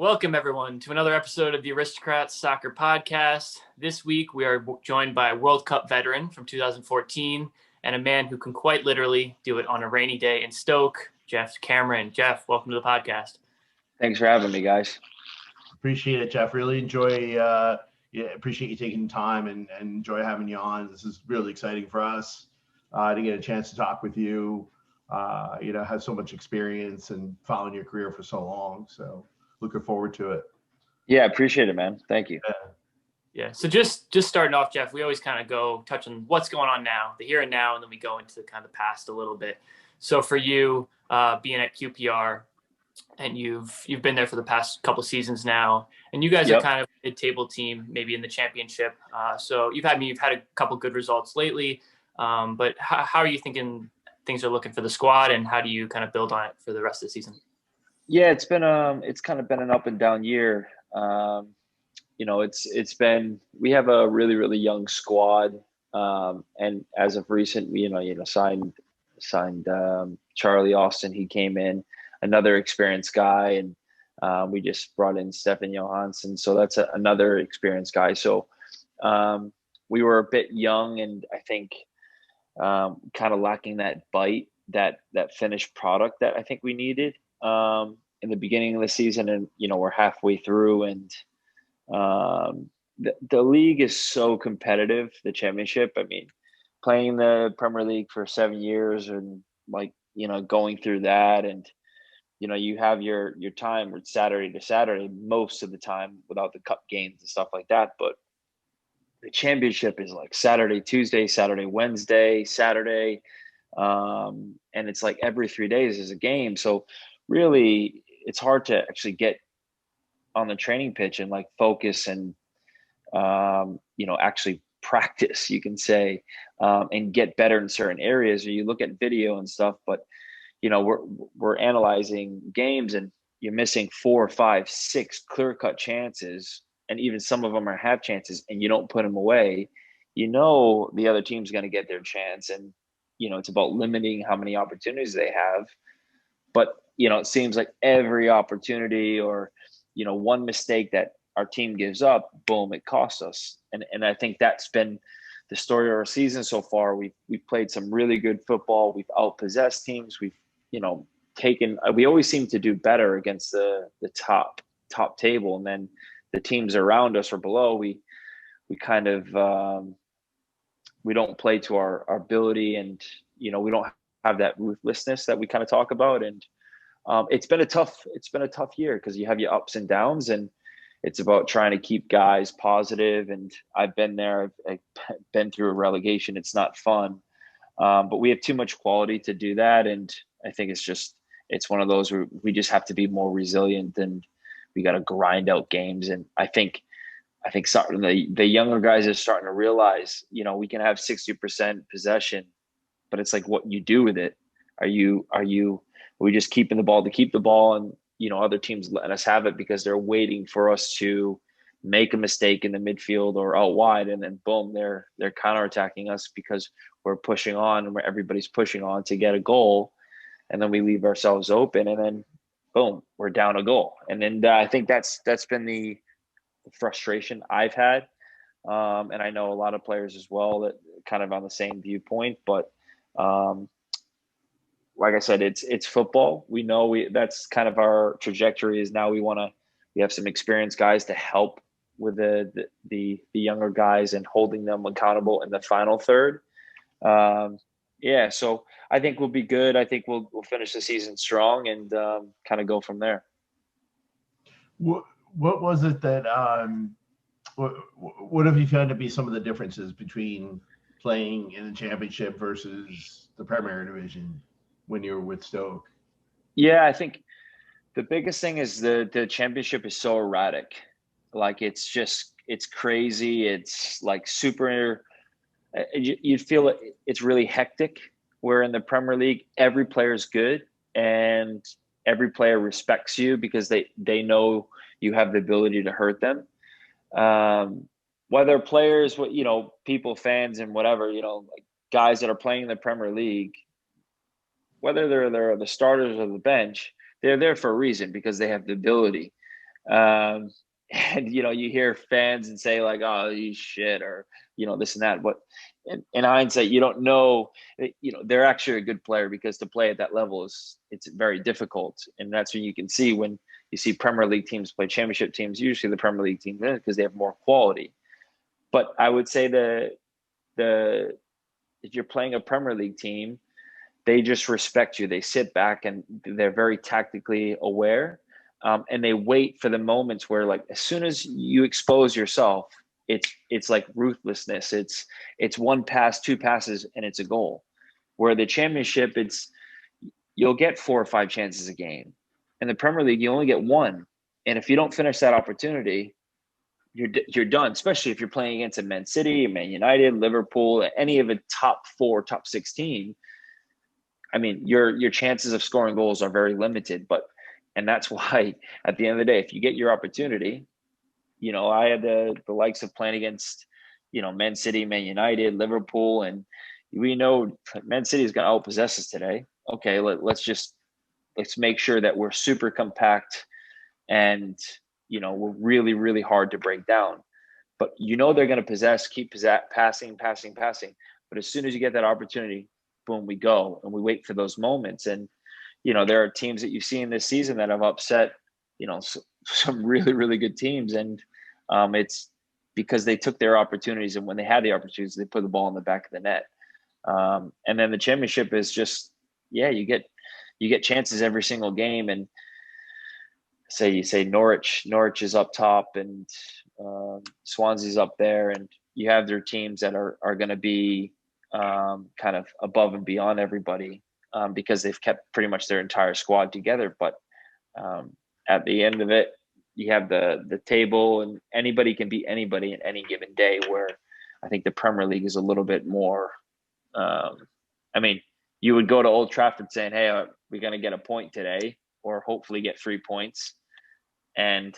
Welcome, everyone, to another episode of the Aristocrats Soccer Podcast. This week, we are joined by a World Cup veteran from 2014 and a man who can quite literally do it on a rainy day in Stoke, Geoff Cameron. Geoff, welcome to the podcast. Thanks for having me, guys. Appreciate it, Geoff. Really enjoy. Appreciate you taking time and enjoy having you on. This is really exciting for us to get a chance to talk with you. Have so much experience and following your career for so long. So looking forward to it. Yeah, appreciate it, man. Thank you. Yeah. So just starting off, Geoff, we always kind of go touch on what's going on now, the here and now, and then we go into kind of the past a little bit. So for you, being at QPR, and you've been there for the past couple seasons now, and you guys are kind of a mid-table team, maybe in the championship. So you've had a couple good results lately. But how are you thinking things are looking for the squad, and how do you kind of build on it for the rest of the season? Yeah, it's kind of been an up and down year. It's been, we have a really, really young squad. And as of recent, we signed Charlie Austin. He came in, another experienced guy, and we just brought in Stefan Johansson. So that's another experienced guy. So we were a bit young, and I think kind of lacking that bite, that finished product that I think we needed in the beginning of the season. And we're halfway through, and the league is so competitive, the championship. I mean, playing the Premier League for 7 years, and going through that, and you have your time with Saturday to Saturday most of the time without the cup games and stuff like that. But the championship is like Saturday, Tuesday, Saturday, Wednesday, Saturday. And it's like every 3 days is a game. So really, it's hard to actually get on the training pitch and focus and, actually practice, you can say, and get better in certain areas. Or you look at video and stuff, but we're analyzing games, and you're missing 4, 5, 6 clear-cut chances, and even some of them are half chances, and you don't put them away. The other team's going to get their chance, and it's about limiting how many opportunities they have. But it seems like every opportunity or one mistake that our team gives up, boom, it costs us. And I think that's been the story of our season so far. We've played some really good football. We've outpossessed teams. We've we always seem to do better against the top table, and then the teams around us or below, we kind of we don't play to our ability, and we don't have that ruthlessness that we kind of talk about. And it's been a tough year, because you have your ups and downs, and it's about trying to keep guys positive. And I've been there. I've been through a relegation. It's not fun, but we have too much quality to do that. And I think it's one of those where we just have to be more resilient, and we got to grind out games. And I think the younger guys are starting to realize, we can have 60% possession, but it's like what you do with it. Are we just keeping the ball to keep the ball, and other teams letting us have it because they're waiting for us to make a mistake in the midfield or out wide, and then boom, they're counterattacking us because we're pushing on, and everybody's pushing on to get a goal, and then we leave ourselves open, and then boom, we're down a goal. And then I think that's been the frustration I've had, and I know a lot of players as well that kind of on the same viewpoint. But like I said, it's football. We know that's kind of our trajectory is now. We have some experienced guys to help with the younger guys and holding them accountable in the final third. So I think we'll be good. I think we'll finish the season strong, and kind of go from there. What was it that what have you found to be some of the differences between playing in the championship versus the Premier Division when you were with Stoke? Yeah, I think the biggest thing is the championship is so erratic. It's crazy. It's like super. You feel it's really hectic. Where in the Premier League, every player is good, and every player respects you because they know you have the ability to hurt them. Whether players, people, fans, and whatever, guys that are playing in the Premier League, whether they're the starters or the bench, they're there for a reason because they have the ability. And you hear fans and say like, "Oh, you shit," or this and that. But in hindsight, you don't know. They're actually a good player, because to play at that level it's very difficult, and that's when you can see when you see Premier League teams play Championship teams. Usually, the Premier League teams win because they have more quality. But I would say the if you're playing a Premier League team, they just respect you. They sit back and they're very tactically aware, and they wait for the moments where, like, as soon as you expose yourself, it's like ruthlessness. It's one pass, two passes, and it's a goal. Where the Championship, you'll get 4 or 5 chances a game. In the Premier League, you only get one, and if you don't finish that opportunity, you're done. Especially if you're playing against a Man City, Man United, Liverpool, any of a top 4, top 6 team. I mean, your chances of scoring goals are very limited, and that's why at the end of the day, if you get your opportunity, I had the likes of playing against, Man City, Man United, Liverpool, and we know Man City is going to outpossess us today. Okay, let's make sure that we're super compact, and we're really, really hard to break down. But they're going to keep passing. But as soon as you get that opportunity, boom, we go, and we wait for those moments. And there are teams that you've seen this season that have upset some really, really good teams, and it's because they took their opportunities, and when they had the opportunities, they put the ball in the back of the net. And then the Championship is just, you get chances every single game. And you say Norwich is up top, and Swansea's up there, and you have their teams that are going to be kind of above and beyond everybody, because they've kept pretty much their entire squad together. But at the end of it, you have the table, and anybody can beat anybody in any given day, where I think the Premier League is a little bit more you would go to Old Trafford saying, "Hey, we're going to get a point today, or hopefully get 3 points." And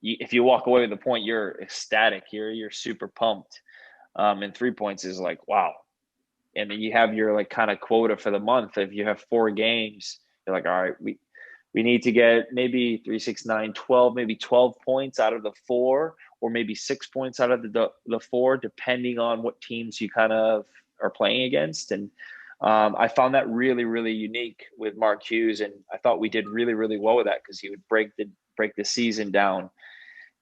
if you walk away with a point, you're ecstatic. You're super pumped. And 3 points is like, wow. And then you have your like kind of quota for the month. If you have 4 games, you're like, all right, we need to get maybe 3, 6, 9, 12, maybe 12 points out of the 4, or maybe 6 points out of the 4, depending on what teams you kind of are playing against. And I found that really, really unique with Mark Hughes, and I thought we did really, really well with that, because he would break the season down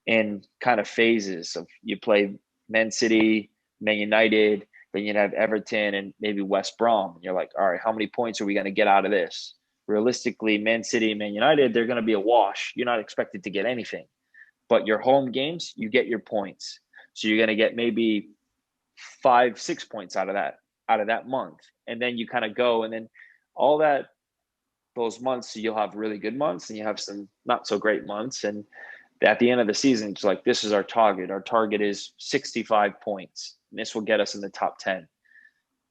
in kind of phases of, you play Man City, Man United, then you'd have Everton and maybe West Brom. And you're like, all right, how many points are we going to get out of this? Realistically, Man City, Man United, they're going to be a wash. You're not expected to get anything. But your home games, you get your points. So you're going to get maybe 5, 6 points out of that month. And then you kind of go, and then those months, you'll have really good months, and you have some not so great months. And at the end of the season, it's like, this is our target. Our target is 65 points. And this will get us in the top 10.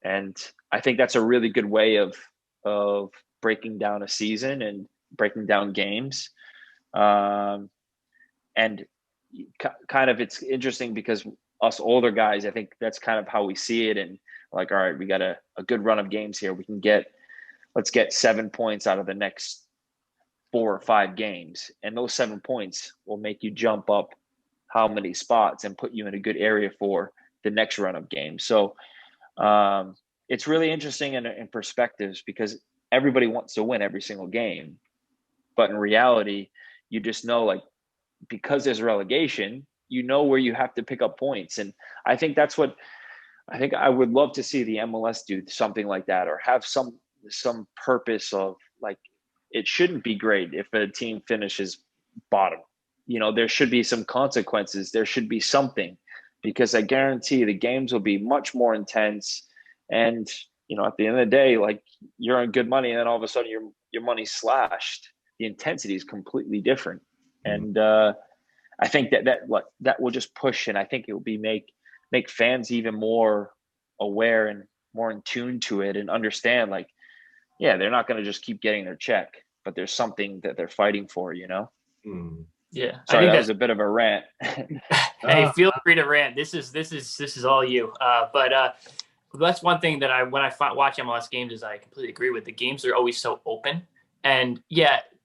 And I think that's a really good way of breaking down a season and breaking down games. And kind of, it's interesting because us older guys, I think that's kind of how we see it. And like, all right, we got a good run of games here. Let's get 7 points out of the next 4 or 5 games. And those 7 points will make you jump up how many spots and put you in a good area for the next run of games. So it's really interesting in perspectives, because everybody wants to win every single game. But in reality, you just know, like, because there's relegation, where you have to pick up points. And I think that's what I would love to see the MLS do, something like that, or have some purpose of, like, it shouldn't be great if a team finishes bottom. There should be some consequences. There should be something, because I guarantee the games will be much more intense. And, at the end of the day, like, you're on good money, and then all of a sudden your money's slashed. The intensity is completely different. And I think that will just push, and I think it will make fans even more aware and more in tune to it, and understand, like, yeah, they're not going to just keep getting their check, but there's something that they're fighting for, Yeah. Sorry, that was a bit of a rant. Hey, feel free to rant. This is all you. But that's one thing that when I watch MLS games, is I completely agree with. The games are always so open, and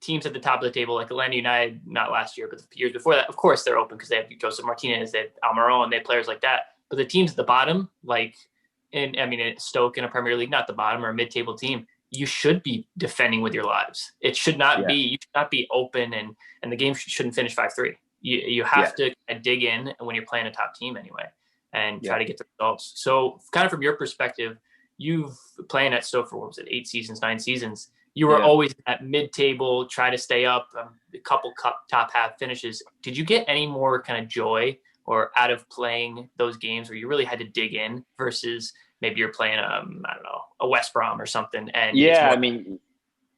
teams at the top of the table, like Atlanta United, not last year, but the years before that, of course they're open because they have Joseph Martinez, they have Almiron, they have players like that. But the teams at the bottom, like Stoke in a Premier League, not the bottom or a mid-table team, you should be defending with your lives. It should not be, you should not be open and the game shouldn't finish 5-3. You have to dig in when you're playing a top team anyway and try to get the results. So kind of from your perspective, you've playing at Stoke for, what was it, 8 seasons, 9 seasons. You were always at mid-table, try to stay up, a couple top half finishes. Did you get any more kind of joy or out of playing those games where you really had to dig in versus maybe you're playing, I don't know, a West Brom or something? And I mean,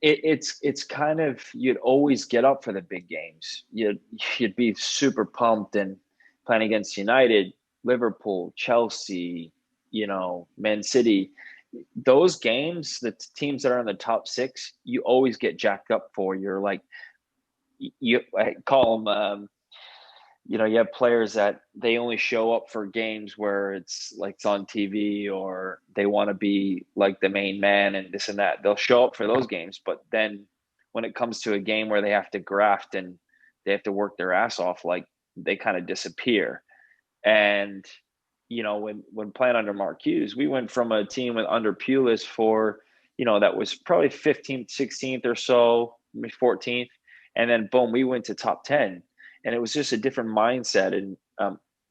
it's kind of, you'd always get up for the big games. You'd be super pumped and playing against United, Liverpool, Chelsea, Man City. Those games, the teams that are in the top 6, you always get jacked up for. You're like, I call them, you have players that they only show up for games where it's like it's on TV or they want to be like the main man and this and that. They'll show up for those games, but then when it comes to a game where they have to graft and they have to work their ass off, like they kind of disappear. And when playing under Mark Hughes, we went from a team with under Pulis for, that was probably 15th, 16th or so, maybe 14th. And then boom, we went to top 10. And it was just a different mindset. And,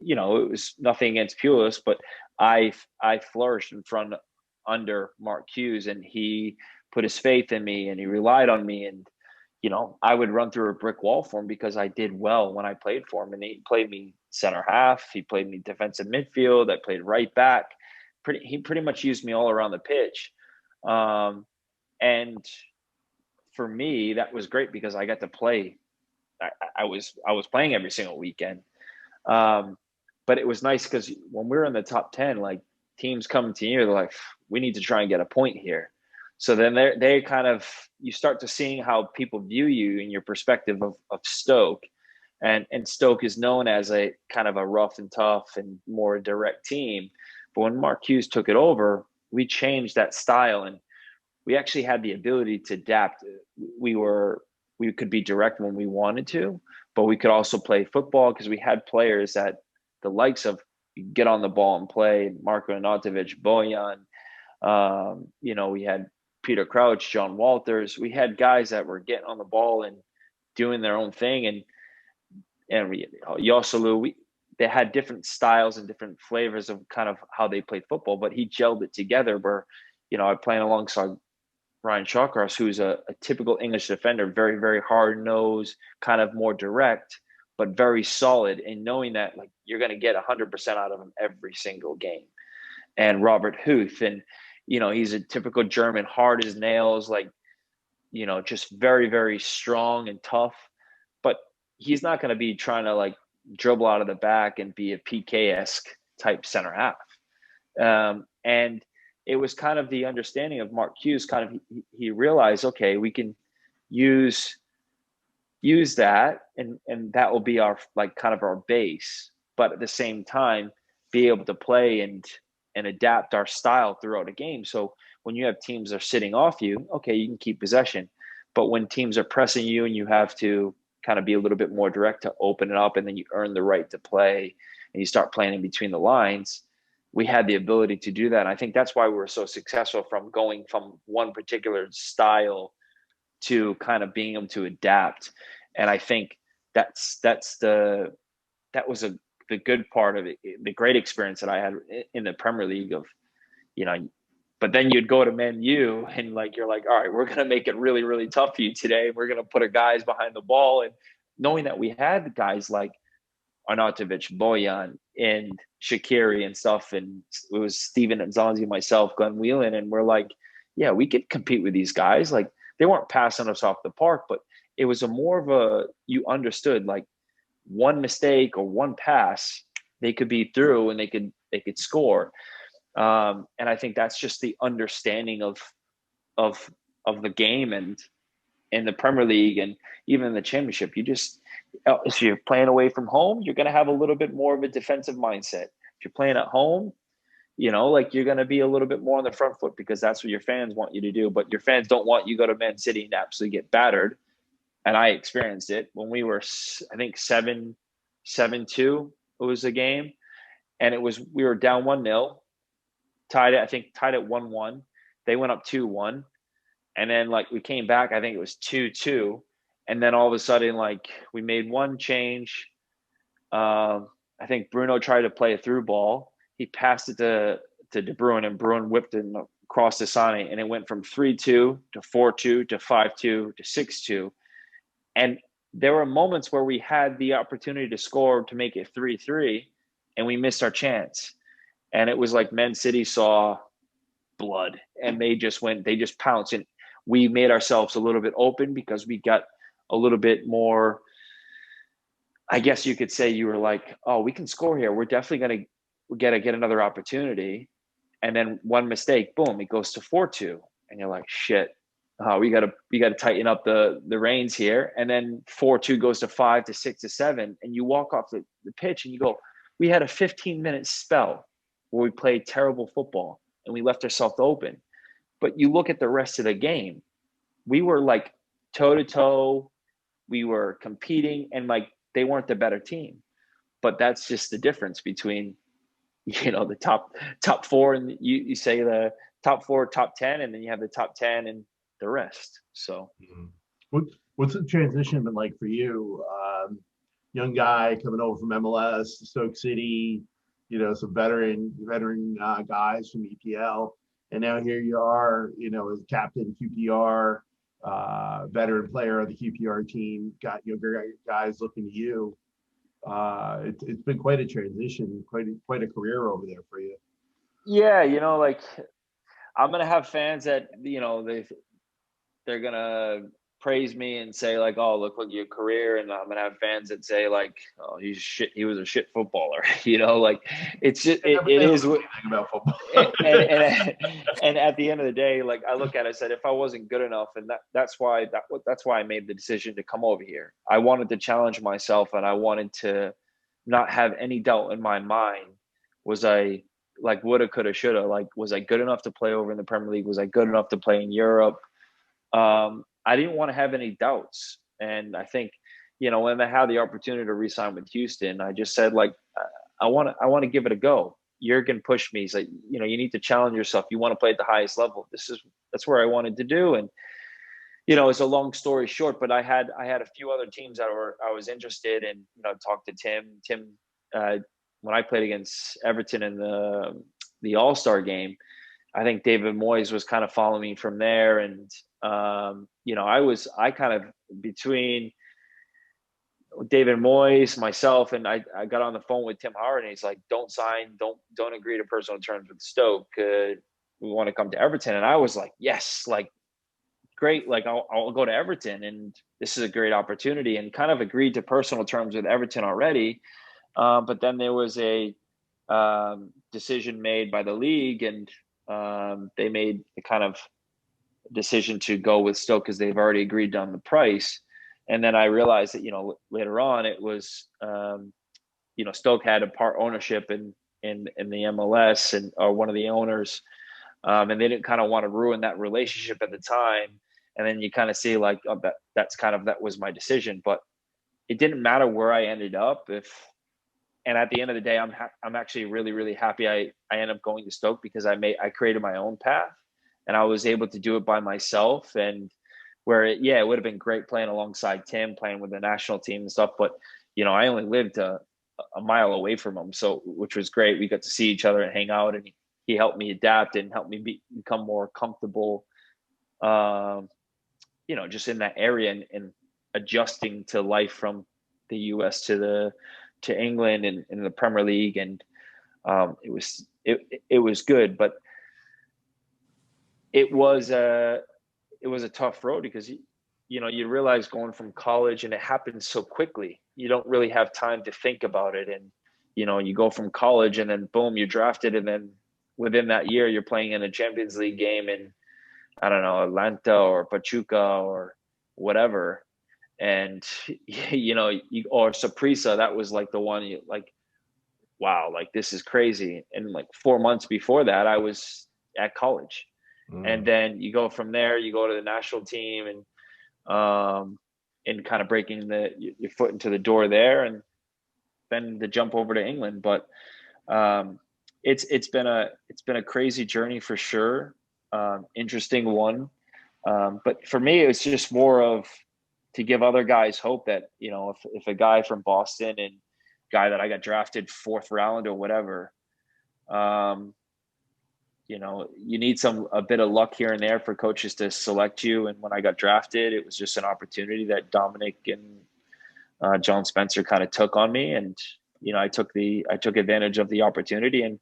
it was nothing against Pulis, but I flourished under Mark Hughes, and he put his faith in me and he relied on me. And, I would run through a brick wall for him because I did well when I played for him. And he played me center half. He played me defensive midfield. I played right back. He pretty much used me all around the pitch. And for me, that was great because I got to play. I was playing every single weekend. But it was nice because when we were in the top 10, like teams come to you, they're like, we need to try and get a point here. So then they kind of, you start to seeing how people view you in your perspective of Stoke. And Stoke is known as a kind of a rough and tough and more direct team. But when Mark Hughes took it over, we changed that style and we actually had the ability to adapt. We could be direct when we wanted to, but we could also play football because we had players that the likes of get on the ball and play. Marko Arnautovic, Bojan, we had Peter Crouch, John Walters. We had guys that were getting on the ball and doing their own thing. And Yosselu, they had different styles and different flavors of kind of how they played football, but he gelled it together where, I'm playing alongside Ryan Shawcross, who's a typical English defender, very, very hard-nosed, kind of more direct, but very solid, and knowing that like you're going to get 100% out of him every single game. And Robert Huth, and he's a typical German, hard as nails, like just very, very strong and tough. But he's not going to be trying to like dribble out of the back and be a PK-esque type center half. And it was kind of the understanding of Mark Hughes. Kind of he realized, okay, we can use that, and that will be our like kind of our base, but at the same time be able to play and adapt our style throughout a game. So when you have teams that are sitting off you, okay, you can keep possession, but when teams are pressing you and you have to kind of be a little bit more direct to open it up, and then you earn the right to play and you start playing in between the lines, we had the ability to do that. And I think that's why we were so successful from going from one particular style to kind of being able to adapt. And I think that was the good part of it, the great experience that I had in the Premier League of, but then you'd go to Man U and like, you're like, all right, we're going to make it really, really tough for you today. We're going to put our guys behind the ball. And knowing that we had guys like Arnautovic, Bojan, and Shaqiri and stuff, and it was Steven Nzonzi, myself, Glenn Whelan, and we're like, yeah, we could compete with these guys. Like they weren't passing us off the park, but it was you understood like one mistake or one pass, they could be through and they could score. And I think that's just the understanding of the game, and in the Premier League and even in the Championship, if you're playing away from home, you're going to have a little bit more of a defensive mindset. If you're playing at home, like you're going to be a little bit more on the front foot because that's what your fans want you to do. But your fans don't want you to go to Man City and absolutely get battered. and I experienced it when we were, I think 7-2. It was a game, and we were down 1-0, tied at 1-1. They went up 2-1, and then like we came back. I think it was 2-2, and then all of a sudden like we made one change. I think Bruno tried to play a through ball. He passed it to De Bruyne, and Bruyne whipped it across the Sane, and it went from 3-2 to 4-2 to 5-2 to 6-2. And there were moments where we had the opportunity to score to make it 3-3, and we missed our chance. And it was like Man City saw blood, and they just pounced, and we made ourselves a little bit open because we got a little bit more. I guess you could say you were like, oh, we can score here. We're definitely going to get another opportunity. And then one mistake, boom, it goes to 4-2. And you're like, shit, we got to tighten up the reins here. And then 4-2 goes to 5 to 6 to 7. And you walk off the pitch and you go, we had a 15-minute spell where we played terrible football and we left ourselves open. But you look at the rest of the game, we were like toe to toe. We were competing, and like, they weren't the better team. But that's just the difference between, the top four, and you say the top 4, top 10, and then you have the top 10 and the rest. So what's the transition been like for you? Young guy coming over from MLS to Stoke City, some veteran guys from EPL, and now here you are, as captain QPR, veteran player of the QPR team, got younger guys looking to you. It's been quite a transition, quite a career over there for you. Yeah, like I'm gonna have fans that they're gonna praise me and say like, oh, look your career, and I'm gonna have fans that say like, oh, he's shit. He was a shit footballer. Like it's just it is what about football. and at the end of the day, like I look at it, I said if I wasn't good enough, and that's why I made the decision to come over here. I wanted to challenge myself, and I wanted to not have any doubt in my mind. Was I like woulda, coulda, shoulda? Like, was I good enough to play over in the Premier League? Was I good enough to play in Europe? I didn't want to have any doubts. And I think, when I had the opportunity to re-sign with Houston, I just said like, I want to give it a go. Jurgen pushed me. He's like, you need to challenge yourself. You want to play at the highest level. That's where I wanted to do. And, it's a long story short, but I had a few other teams that I was interested in, talked to Tim, when I played against Everton in the All-Star game. I think David Moyes was kind of following me from there. And, I kind of between David Moyes, myself, and I got on the phone with Tim Howard, and he's like, don't agree to personal terms with Stoke. We want to come to Everton. And I was like, yes, like, great. Like I'll go to Everton, and this is a great opportunity, and kind of agreed to personal terms with Everton already. But then there was a decision made by the league, and they made the kind of decision to go with Stoke because they've already agreed on the price. And then I realized that, later on it was, Stoke had a part ownership in the MLS or one of the owners. And they didn't kind of want to ruin that relationship at the time. And then you kind of see like, oh, that was my decision, but it didn't matter where I ended up. And at the end of the day, I'm actually really, really happy I ended up going to Stoke because I created my own path, and I was able to do it by myself. And where it would have been great playing alongside Tim, playing with the national team and stuff. But, I only lived a mile away from him. So, which was great. We got to see each other and hang out, and he helped me adapt and helped me become more comfortable, just in that area and adjusting to life from the US to England and in the Premier League. And it was good, but it was a tough road because you realize going from college, and it happens so quickly, you don't really have time to think about it. And you go from college, and then boom, you're drafted, and then within that year you're playing in a Champions League game in, I don't know, Atlanta or Pachuca or whatever. And or Saprissa, that was like the one you like, wow, like this is crazy. And like 4 months before that, I was at college. And then you go from there, you go to the national team, and in kind of breaking your foot into the door there, and then the jump over to England. But it's been a crazy journey for sure. Interesting one. But for me, it's just more of to give other guys hope that, if a guy from Boston and guy that I got drafted 4th round or whatever, you need a bit of luck here and there for coaches to select you. And when I got drafted, it was just an opportunity that Dominic and John Spencer kind of took on me. And, I took advantage of the opportunity, and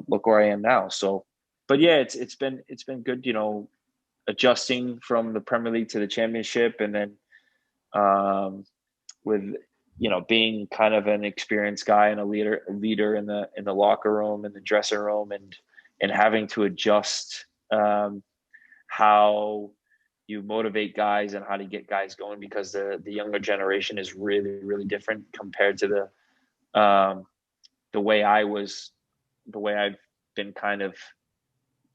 look where I am now. So, but yeah, it's been good, adjusting from the Premier League to the Championship, and then with being kind of an experienced guy and a leader in the locker room and the dressing room, and having to adjust how you motivate guys and how to get guys going, because the younger generation is really, really different compared to the way I've been kind of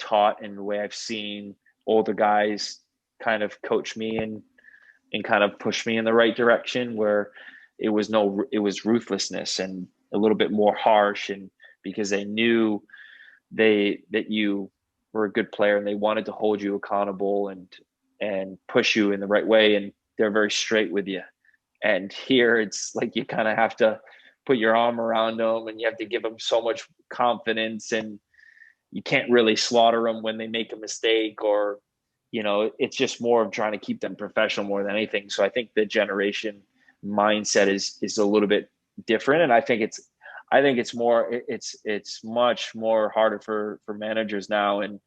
taught, and the way I've seen older guys kind of coach me and kind of push me in the right direction, where it was ruthlessness and a little bit more harsh, and because they knew that you were a good player, and they wanted to hold you accountable and push you in the right way, and they're very straight with you. And here it's like you kind of have to put your arm around them, and you have to give them so much confidence, and you can't really slaughter them when they make a mistake, or it's just more of trying to keep them professional more than anything. So I think the generation mindset is a little bit different, and I think it's much more harder for managers now, and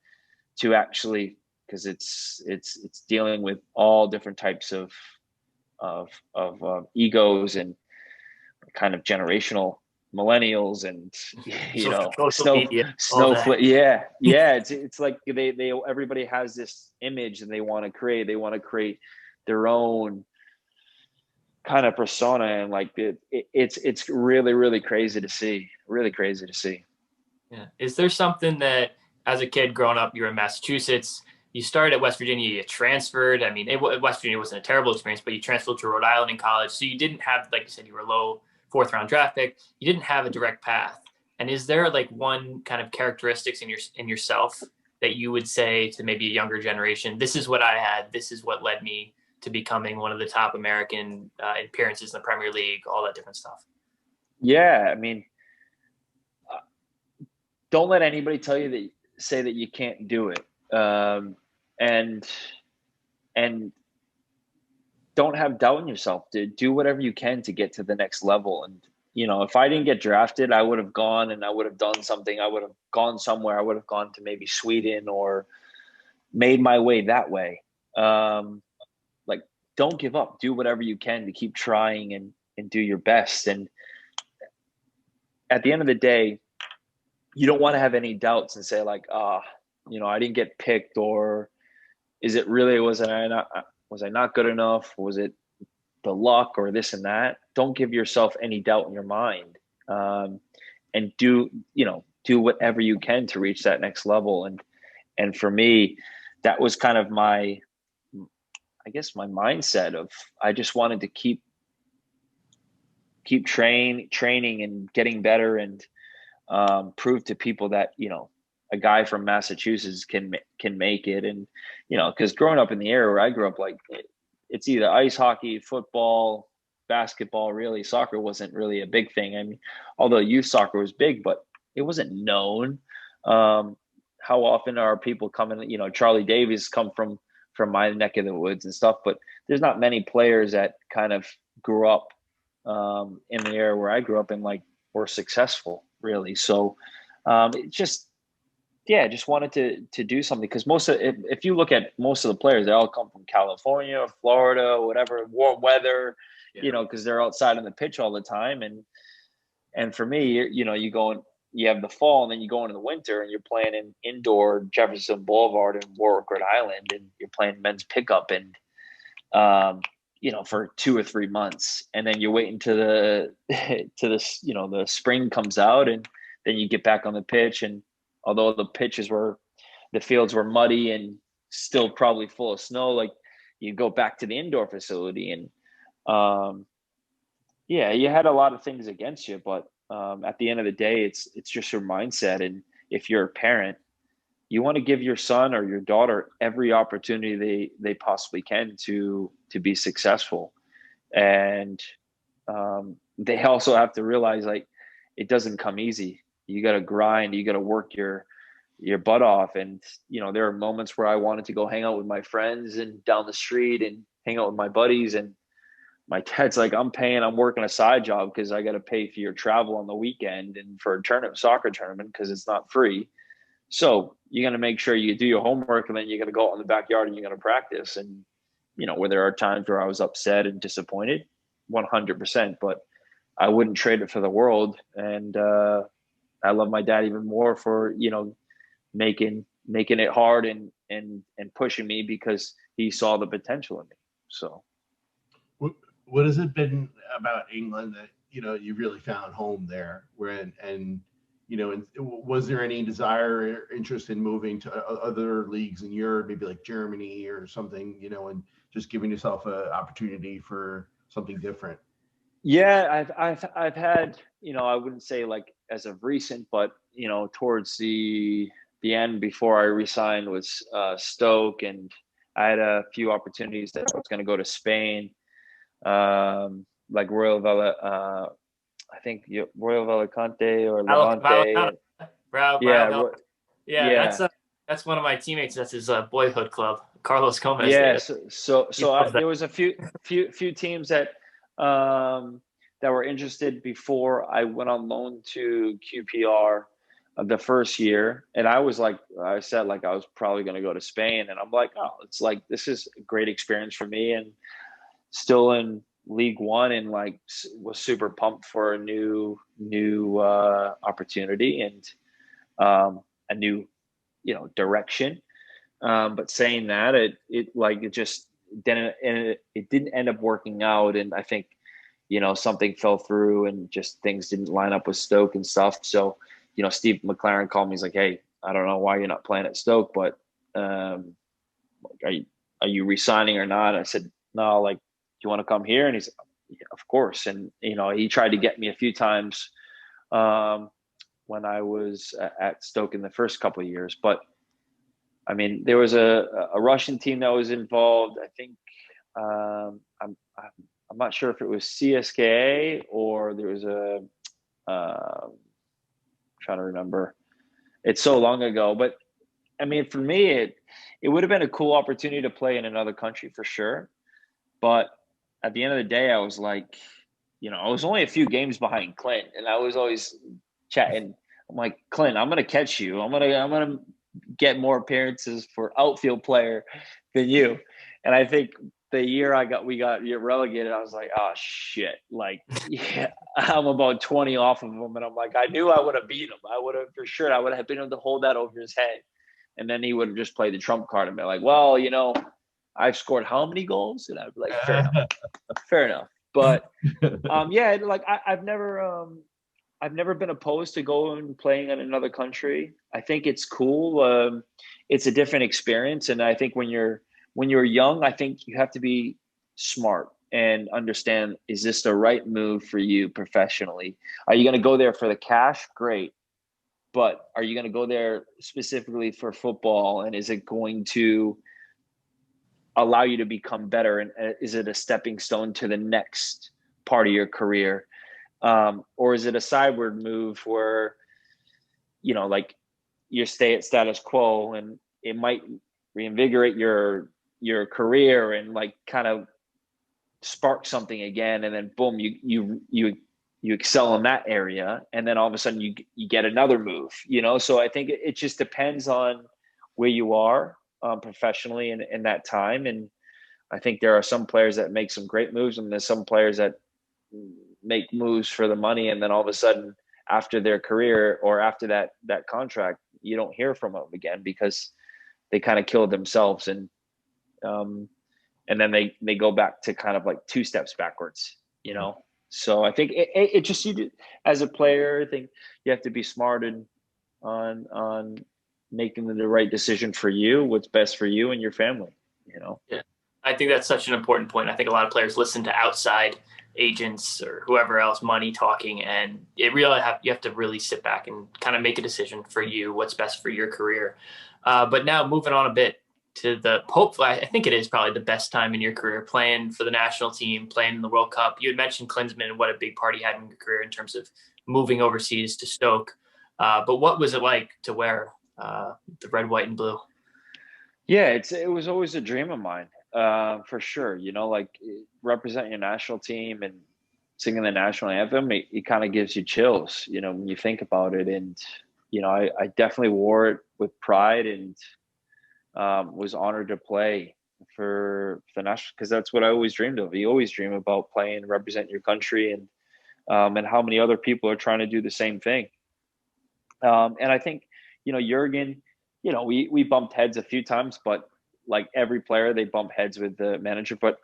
to actually, because it's dealing with all different types of egos and kind of generational millennials and snowflake. Yeah. It's like they everybody has this image, and they want to create their own kind of persona, and like it's really, really crazy to see. Yeah. Is there something that, as a kid growing up, you were in Massachusetts, you started at West Virginia, you transferred. I mean, West Virginia wasn't a terrible experience, but you transferred to Rhode Island in college. So you didn't have, like you said, you were a low 4th round draft pick. You didn't have a direct path. And is there like one kind of characteristics in yourself that you would say to maybe a younger generation, this is what I had, this is what led me to becoming one of the top American appearances in the Premier League, all that different stuff? Yeah. I mean, don't let anybody say that you can't do it. And don't have doubt in yourself. To do whatever you can to get to the next level. And, if I didn't get drafted, I would have gone and I would have done something. I would have gone somewhere. I would have gone to maybe Sweden or made my way that way. Like, don't give up. Do whatever you can to keep trying and do your best. And at the end of the day, you don't want to have any doubts and say like, I didn't get picked, or is it really, was I not good enough? Was it the luck or this and that? Don't give yourself any doubt in your mind, and do whatever you can to reach that next level. And for me, that was kind of my mindset of, I just wanted to keep training and getting better, and prove to people that, a guy from Massachusetts can make it. And, because growing up in the area where I grew up, like, it's either ice hockey, football, basketball. Really, soccer wasn't really a big thing. I mean, although youth soccer was big, but it wasn't known. How often are people coming? Charlie Davies come from my neck of the woods and stuff, but there's not many players that kind of grew up in the area where I grew up and like were successful, really. So it just wanted to do something, because if you look at most of the players, they all come from California, Florida, whatever, warm weather, because they're outside on the pitch all the time. And for me, you have the fall, and then you go into the winter, and you're playing in indoor Jefferson Boulevard in Warwick, Rhode Island, and you're playing men's pickup, and for 2 or 3 months, and then you're waiting to the spring comes out, and then you get back on the pitch. And although the fields were muddy and still probably full of snow, like, you go back to the indoor facility. And yeah, you had a lot of things against you, but at the end of the day, it's just your mindset. And if you're a parent, you want to give your son or your daughter every opportunity they possibly can to be successful. And they also have to realize, like, it doesn't come easy. You got to grind. You got to work your butt off. And there are moments where I wanted to go hang out with my friends and down the street and hang out with my buddies, and my dad's like, I'm working a side job because I got to pay for your travel on the weekend and for a soccer tournament because it's not free. So you're going to make sure you do your homework, and then you're going to go out in the backyard and you're going to practice. And, where there are times where I was upset and disappointed, 100%, but I wouldn't trade it for the world. And I love my dad even more for, making it hard and pushing me because he saw the potential in me. So what has it been about England that, you really found home there? And was there any desire or interest in moving to other leagues in Europe, maybe like Germany or something, and just giving yourself an opportunity for something different? Yeah, I've had, I wouldn't say like as of recent, but towards the end before I resigned with Stoke, and I had a few opportunities that I was going to go to Spain, like Royal Vela, I think Royal Valicante or Levante. Yeah, yeah. That's one of my teammates. That's his boyhood club, Carlos Gomez. Yeah, there was a few teams that were interested before I went on loan to QPR the first year, and I said I was probably going to go to Spain, and I'm like, oh, it's like this is a great experience for me, and still in League One, and was super pumped for a new opportunity and a new direction. But saying that, it just didn't, and it didn't end up working out, and I think something fell through, and just things didn't line up with Stoke and stuff. So Steve McLaren called me. He's like, hey, I don't know why you're not playing at Stoke, but are you resigning or not? I said, no, do you want to come here? And he's, yeah, of course. And he tried to get me a few times when I was at Stoke in the first couple of years. But I mean, there was a Russian team that was involved. I think I'm not sure if it was CSKA or there was I'm trying to remember. It's so long ago, but I mean, for me, it would have been a cool opportunity to play in another country for sure. But at the end of the day, I was like, I was only a few games behind Clint, and I was always chatting. I'm like, Clint, I'm gonna catch you. I'm gonna get more appearances for outfield player than you. And I think the year we got relegated, I was like, oh shit, yeah, I'm about 20 off of him, and I'm like, I knew I would have beat him. I would have for sure. I would have been able to hold that over his head, and then he would have just played the trump card and be like, well, I've scored how many goals? And I'd be like, fair enough. But yeah, I've never been opposed to going and playing in another country. I think it's cool. It's a different experience, and I think when you're young, I think you have to be smart and understand: is this the right move for you professionally? Are you going to go there for the cash? Great. But are you going to go there specifically for football? And is it going to allow you to become better? And is it a stepping stone to the next part of your career? Or is it a sideward move where, you stay at status quo, and it might reinvigorate your career and kind of spark something again. And then boom, you excel in that area. And then all of a sudden you get another move, So I think it just depends on where you are professionally in that time. And I think there are some players that make some great moves, and there's some players that make moves for the money, and then all of a sudden after their career or after that contract, you don't hear from them again because they kind of killed themselves, and then they go back to kind of two steps backwards, So I think it just, as a player, I think you have to be smart on making the right decision for you, what's best for you and your family, Yeah. I think that's such an important point. I think a lot of players listen to outside agents or whoever else, money talking, and you have to really sit back and kind of make a decision for you, what's best for your career. But now moving on a bit to hopefully, I think it is probably the best time in your career, playing for the national team, playing in the World Cup. You had mentioned Klinsmann and what a big part he had in your career in terms of moving overseas to Stoke. But what was it like to wear the red, white, and blue? Yeah, it was always a dream of mine, for sure. You know, like representing your national team and singing the national anthem, it kind of gives you chills, you know, when you think about it. And, you know, I definitely wore it with pride and was honored to play for the national, because that's what I always dreamed of. You always dream about playing, represent your country, and how many other people are trying to do the same thing. And I think, you know, Jurgen, you know, we bumped heads a few times, but like every player, they bump heads with the manager. But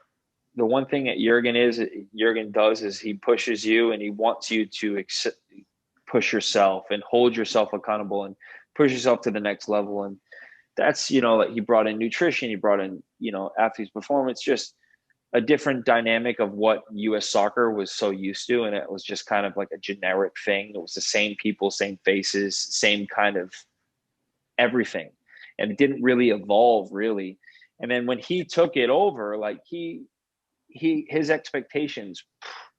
the one thing that Jurgen does is he pushes you and he wants you to push yourself and hold yourself accountable and push yourself to the next level. And that's, you know, like he brought in nutrition, he brought in, you know, athletes performance, just a different dynamic of what US soccer was so used to. And it was just kind of like a generic thing. It was the same people, same faces, same kind of everything. And it didn't really evolve really. And then when he took it over, like his expectations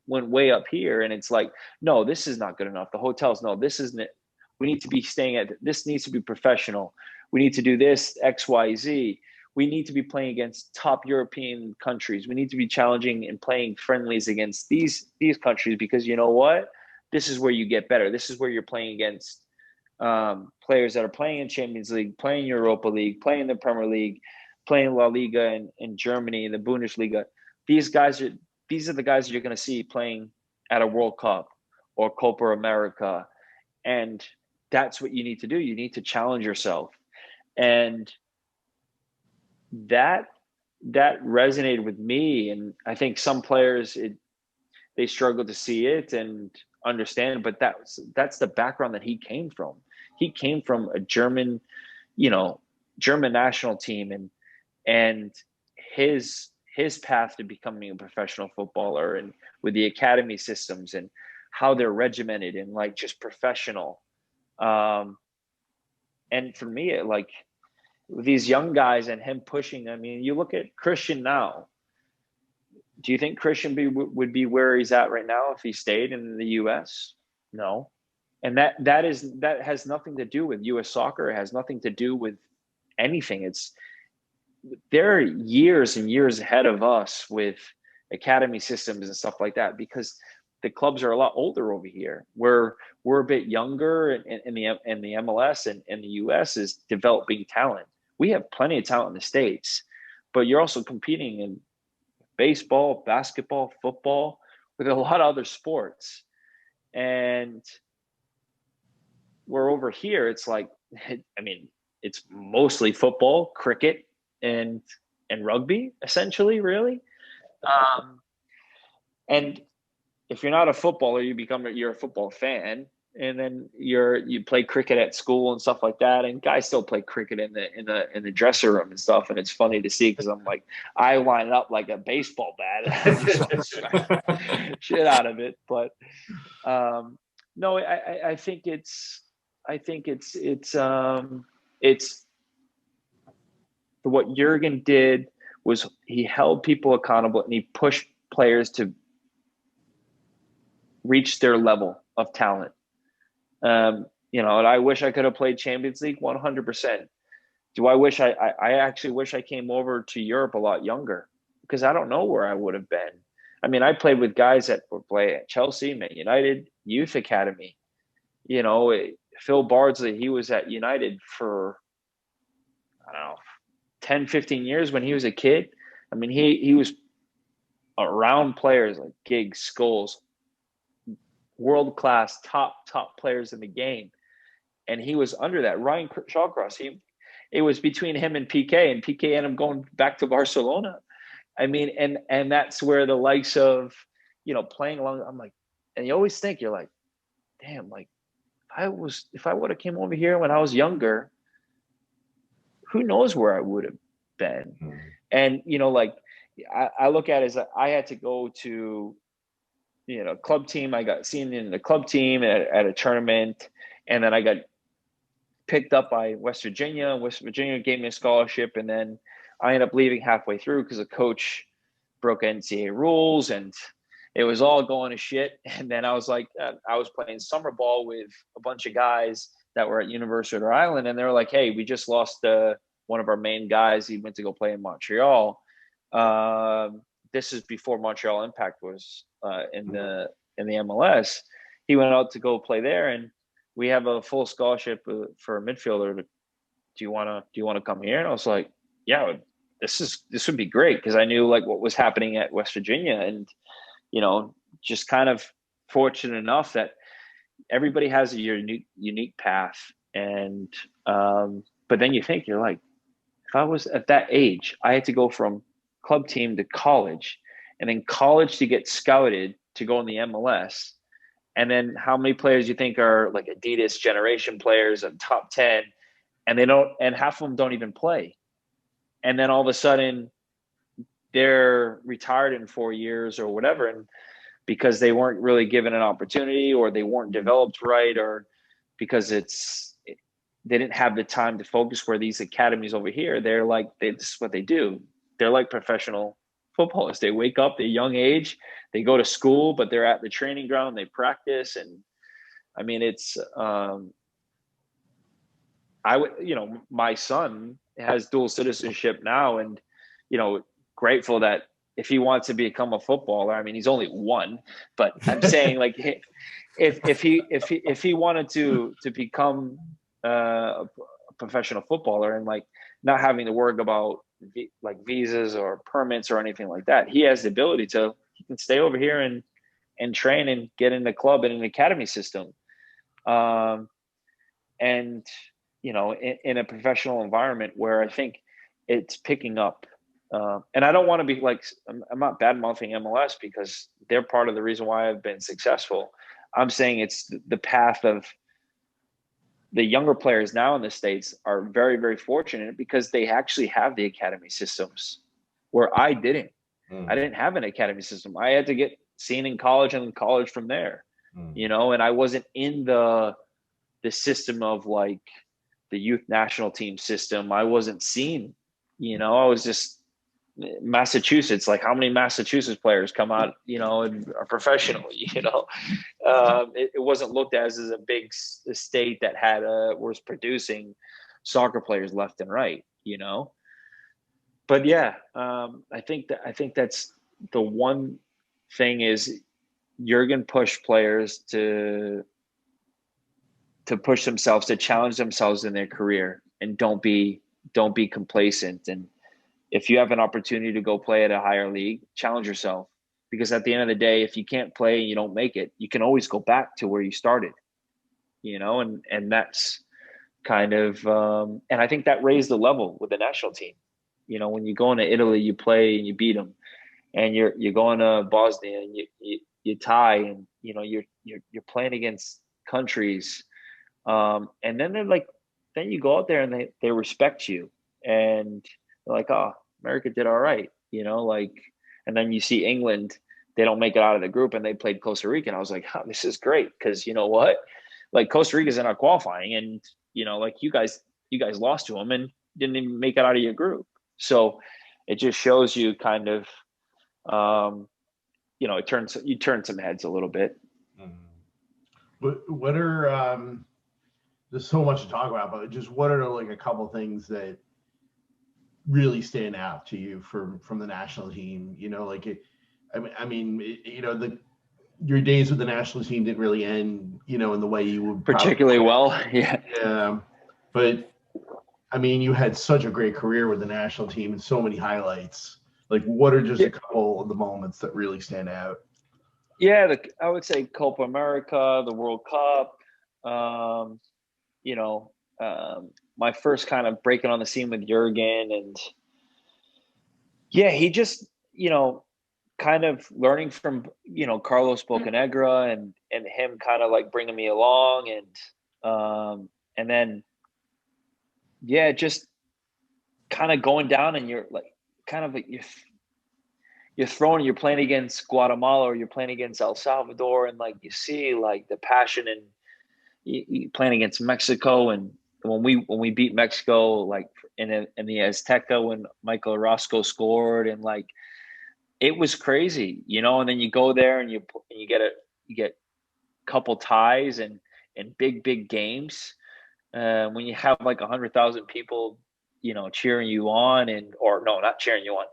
went way up here. And it's like, no, this is not good enough. The hotels, no, this isn't it. We need to be staying at, this needs to be professional. We need to do this, X, Y, Z. We need to be playing against top European countries. We need to be challenging and playing friendlies against these countries, because you know what? This is where you get better. This is where you're playing against players that are playing in Champions League, playing Europa League, playing the Premier League, playing La Liga in Germany, the Bundesliga. These are the guys that you're going to see playing at a World Cup or Copa America. And that's what you need to do. You need to challenge yourself. And that resonated with me. And I think some players, they struggle to see it and understand, but that's the background that he came from. He came from a German national team, and his path to becoming a professional footballer, and with the academy systems and how they're regimented and like just professional. And for me, like these young guys and him pushing, I mean, you look at Christian now. Do you think Christian would be where he's at right now if he stayed in the US? No. And that has nothing to do with US soccer. It has nothing to do with anything. They're years and years ahead of us with academy systems and stuff like that, because the clubs are a lot older over here. We're a bit younger, and the MLS and the US is developing talent. We have plenty of talent in the States, but you're also competing in baseball, basketball, football, with a lot of other sports. And we're over here, it's like, I mean, it's mostly football, cricket, and rugby, essentially, really. And if you're not a footballer, you're a football fan, and then you play cricket at school and stuff like that. And guys still play cricket in the dressing room and stuff. And it's funny to see, because I'm like, I line up like a baseball bat and just shit out of it. But no, I think it's what Jurgen did was he held people accountable, and he pushed players to reach their level of talent. And I wish I could have played Champions League 100%. Do I wish I actually wish I came over to Europe a lot younger, because I don't know where I would have been. I mean, I played with guys that were playing at Chelsea, Man United, Youth Academy. Phil Bardsley, he was at United for, I don't know, 10, 15 years when he was a kid. I mean, he was around players like Giggs, Scholes, world-class top players in the game. And he was under that. Ryan Shawcross, it was between him and PK, and PK ended up going back to Barcelona. I mean, and that's where the likes of, playing along, I'm like, and you always think, you're like, damn, like if I would have came over here when I was younger, who knows where I would have been. Mm-hmm. And, like I look at it as I had to go to, club team. I got seen in the club team at a tournament, and then I got picked up by West Virginia. West Virginia gave me a scholarship, and then I ended up leaving halfway through because the coach broke NCAA rules, and it was all going to shit. And then I was like, I was playing summer ball with a bunch of guys that were at University of Rhode Island, and they were like, "Hey, we just lost one of our main guys. He went to go play in Montreal." This is before Montreal Impact was in the MLS. He went out to go play there, and we have a full scholarship for a midfielder. Do you want to come here? And I was like, yeah, this would be great, because I knew like what was happening at West Virginia, and just kind of fortunate enough that everybody has a unique path. And but then you're like, if I was at that age, I had to go from club team to college, and then college to get scouted to go in the MLS. And then how many players you think are like Adidas generation players and top 10, and half of them don't even play. And then all of a sudden they're retired in 4 years or whatever. And because they weren't really given an opportunity, or they weren't developed right, or because they didn't have the time to focus, where these academies over here, this is what they do. They're like professional footballers. They wake up at a young age, they go to school, but they're at the training ground, they practice. And I mean, it's, my son has dual citizenship now, and, grateful that if he wants to become a footballer, I mean, he's only one, but I'm saying like, if he wanted to become a professional footballer, and like not having to worry about like visas or permits or anything like that, he has the ability he can stay over here and train and get in the club and an academy system. And, in a professional environment where I think it's picking up. And I don't want to be like, I'm not bad mouthing MLS, because they're part of the reason why I've been successful. I'm saying it's the path of the younger players now in the States are very, very fortunate, because they actually have the academy systems where I didn't. I didn't have an academy system. I had to get seen in college, and college from there, and I wasn't in the system of like the youth national team system. I wasn't seen, I was just Massachusetts. Like, how many Massachusetts players come out, and are professionally, it wasn't looked at as a big state that was producing soccer players left and right, But yeah, I think that's the one thing is Jurgen pushed players to push themselves, to challenge themselves in their career, and don't be complacent. And if you have an opportunity to go play at a higher league, challenge yourself, because at the end of the day, if you can't play and you don't make it, you can always go back to where you started, and that's kind of, and I think that raised the level with the national team. When you go into Italy, you play and you beat them, and you're going to Bosnia and you tie, and you're playing against countries, and then then you go out there and they respect you, and they're like, oh, America did all right, and then you see England, they don't make it out of the group, and they played Costa Rica, and I was like, oh, this is great, because you know what, like Costa Rica's in our qualifying, and like you guys lost to them and didn't even make it out of your group. So it just shows you kind of, you turn some heads a little bit. What are there's so much to talk about, but just what are like a couple things that really stand out to you from the national team? Your days with the national team didn't really end, in the way you would particularly well. Yeah. Yeah. But I mean, you had such a great career with the national team and so many highlights. Like, what are just a couple of the moments that really stand out? Yeah, I would say Copa America, the World Cup. My first kind of breaking on the scene with Jurgen, and yeah, he just, kind of learning from, Carlos Bocanegra and him kind of like bringing me along, and then, yeah, just kind of going down, and you're like, kind of like you're playing against Guatemala or you're playing against El Salvador, and like you see like the passion, and you playing against Mexico, and when we beat Mexico, like in the Azteca when Michael Orozco scored, and like it was crazy, and then you go there and you get a couple ties and big games. When you have like 100,000 people, cheering you on, or no, not cheering you on,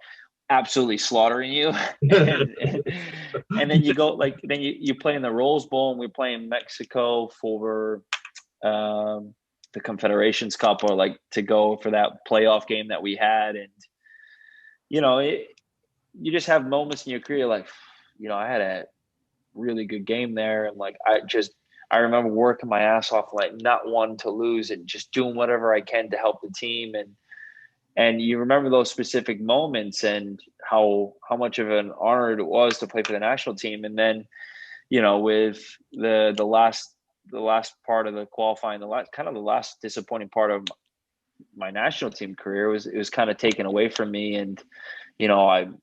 absolutely slaughtering you, and then you go like then you play in the Rose Bowl, and we play in Mexico for the Confederations Cup, or like to go for that playoff game that we had, and you just have moments in your career like, I had a really good game there, and like I remember working my ass off, like not wanting to lose and just doing whatever I can to help the team, and you remember those specific moments and how much of an honor it was to play for the national team. And then with the last part of the qualifying, the last disappointing part of my national team career, it was kind of taken away from me. And I'm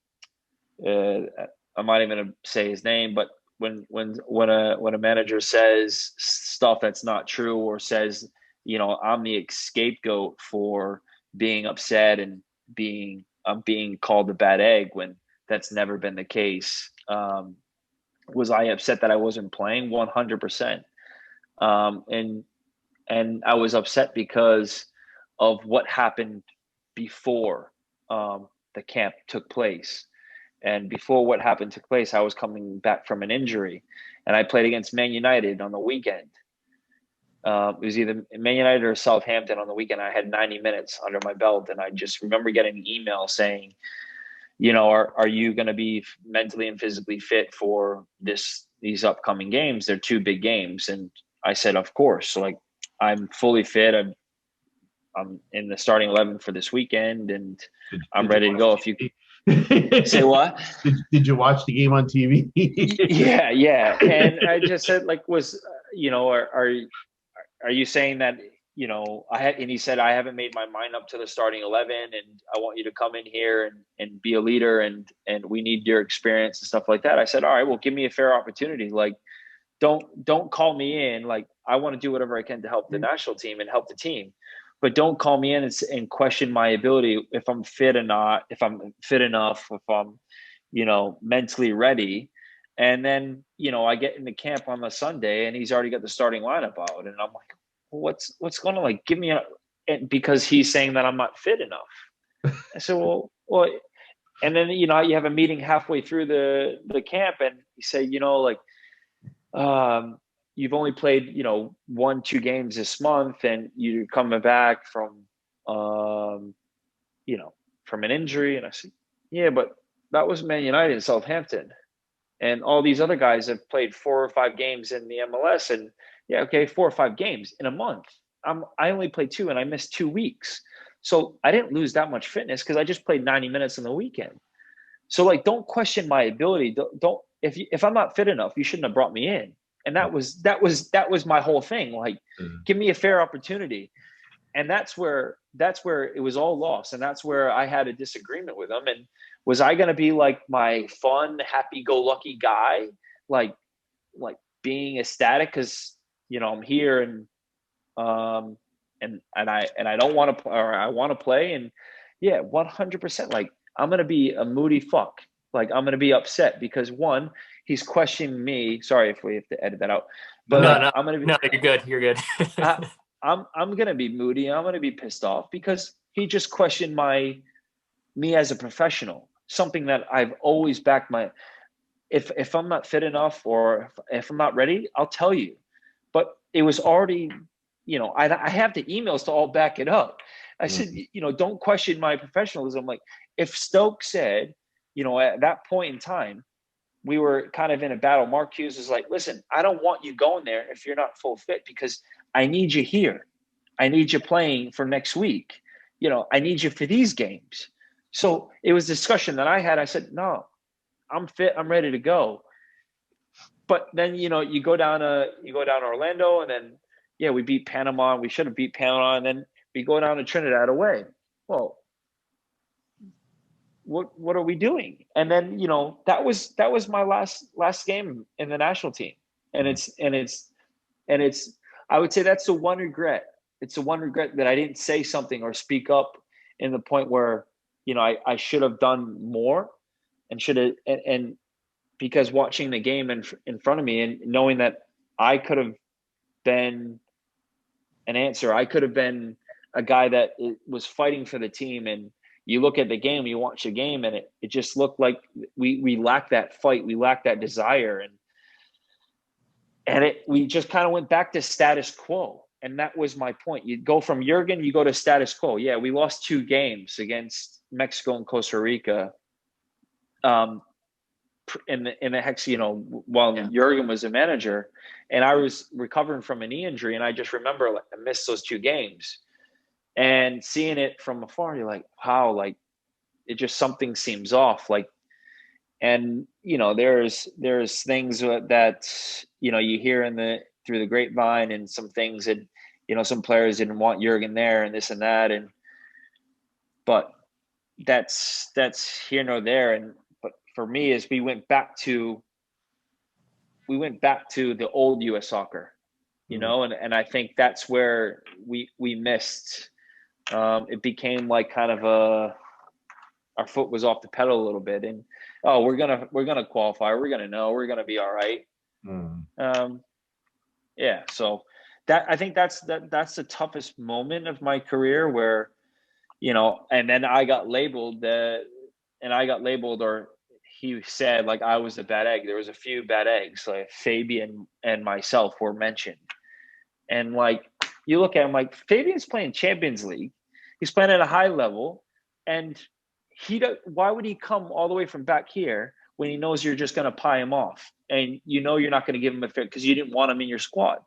not even gonna say his name, but when a manager says stuff that's not true, or says I'm the scapegoat for being upset and being called a bad egg, when that's never been the case. Was I upset that I wasn't playing? 100%. And I was upset because of what happened before the camp took place. And before what happened took place, I was coming back from an injury, and I played against Man United on the weekend. It was either Man United or Southampton on the weekend. I had 90 minutes under my belt, and I just remember getting an email saying, are you going to be mentally and physically fit for these upcoming games? They're two big games. And I said, of course. So like, I'm fully fit. I'm in the starting 11 for this weekend, and I'm ready to go. If you say what? Did you watch the game on TV? Yeah. And I just said, like, are you saying that, and he said, I haven't made my mind up to the starting 11, and I want you to come in here and be a leader, and we need your experience and stuff like that. I said, all right, well, give me a fair opportunity. Like, don't call me in. Like, I want to do whatever I can to help the national team and help the team, but don't call me in and question my ability, if I'm fit or not, if I'm fit enough, if I'm, mentally ready. And then, I get into camp on the Sunday, and he's already got the starting lineup out. And I'm like, well, what's going on? Like, give me because he's saying that I'm not fit enough. I said, well, and then, you have a meeting halfway through the camp, and you say, you've only played, 1-2 games this month, and you're coming back from, from an injury. And I said, yeah, but that was Man United and Southampton. And all these other guys have played 4 or 5 games in the MLS, and yeah, okay, 4 or 5 games in a month. I only played 2, and I missed 2 weeks. So I didn't lose that much fitness because I just played 90 minutes in the weekend. So like, don't question my ability. Don't if I'm not fit enough, you shouldn't have brought me in. And that was my whole thing. Like, give me a fair opportunity. And that's where it was all lost. And that's where I had a disagreement with him. And was I going to be like my fun, happy-go-lucky guy, like being ecstatic because I'm here, and I don't want to, or I want to play, and yeah, 100%. Like, I'm going to be a moody fuck. Like, I'm going to be upset because, one, he's questioning me. Sorry if we have to edit that out, but no, I'm going to be. No, you're good. I'm going to be moody. I'm going to be pissed off because he just questioned me as a professional. Something that I've always backed if I'm not fit enough, or if I'm not ready, I'll tell you. But it was already, I have the emails to all back it up. I said, don't question my professionalism. Like, if Stoke said, at that point in time, we were kind of in a battle. Mark Hughes was like, listen, I don't want you going there if you're not full fit, because I need you here. I need you playing for next week. I need you for these games. So it was discussion that I had. I said, no, I'm fit. I'm ready to go. But then, you go down to Orlando, and then, yeah, we beat Panama. We should have beat Panama. And then we go down to Trinidad away. Well, what are we doing? And then, that was my last game in the national team. And it's I would say that's the one regret. It's the one regret that I didn't say something or speak up in the point where, I should have done more and should have, and because watching the game in front of me and knowing that I could have been an answer, I could have been a guy that was fighting for the team. And you look at the game, you watch the game, and it just looked like we lacked that fight, we lacked that desire, and we just kind of went back to status quo. And that was my point. You go from Jurgen, you go to status quo. Yeah, we lost 2 games against Mexico and Costa Rica. In the hex, while Jurgen was a manager, and I was recovering from a knee injury, and I just remember I missed those 2 games, and seeing it from afar, you're like, wow, like it just, something seems off, like, and there's things that you hear through the grapevine, and some things that some players didn't want Jurgen there, and this and that, but that's here nor there. But for me, is we went back to the old U.S. soccer, and I think that's where we missed. It became like kind of our foot was off the pedal a little bit, and we're gonna qualify, we're gonna be all right. So that, I think that's the toughest moment of my career, where and then I got labeled or he said, like, I was the bad egg. There was a few bad eggs, like Fabian and myself were mentioned. And like, you look at him, like, Fabian's playing Champions League. He's playing at a high level, and why would he come all the way from back here when he knows you're just going to pie him off, and you're not going to give him a fit because you didn't want him in your squad?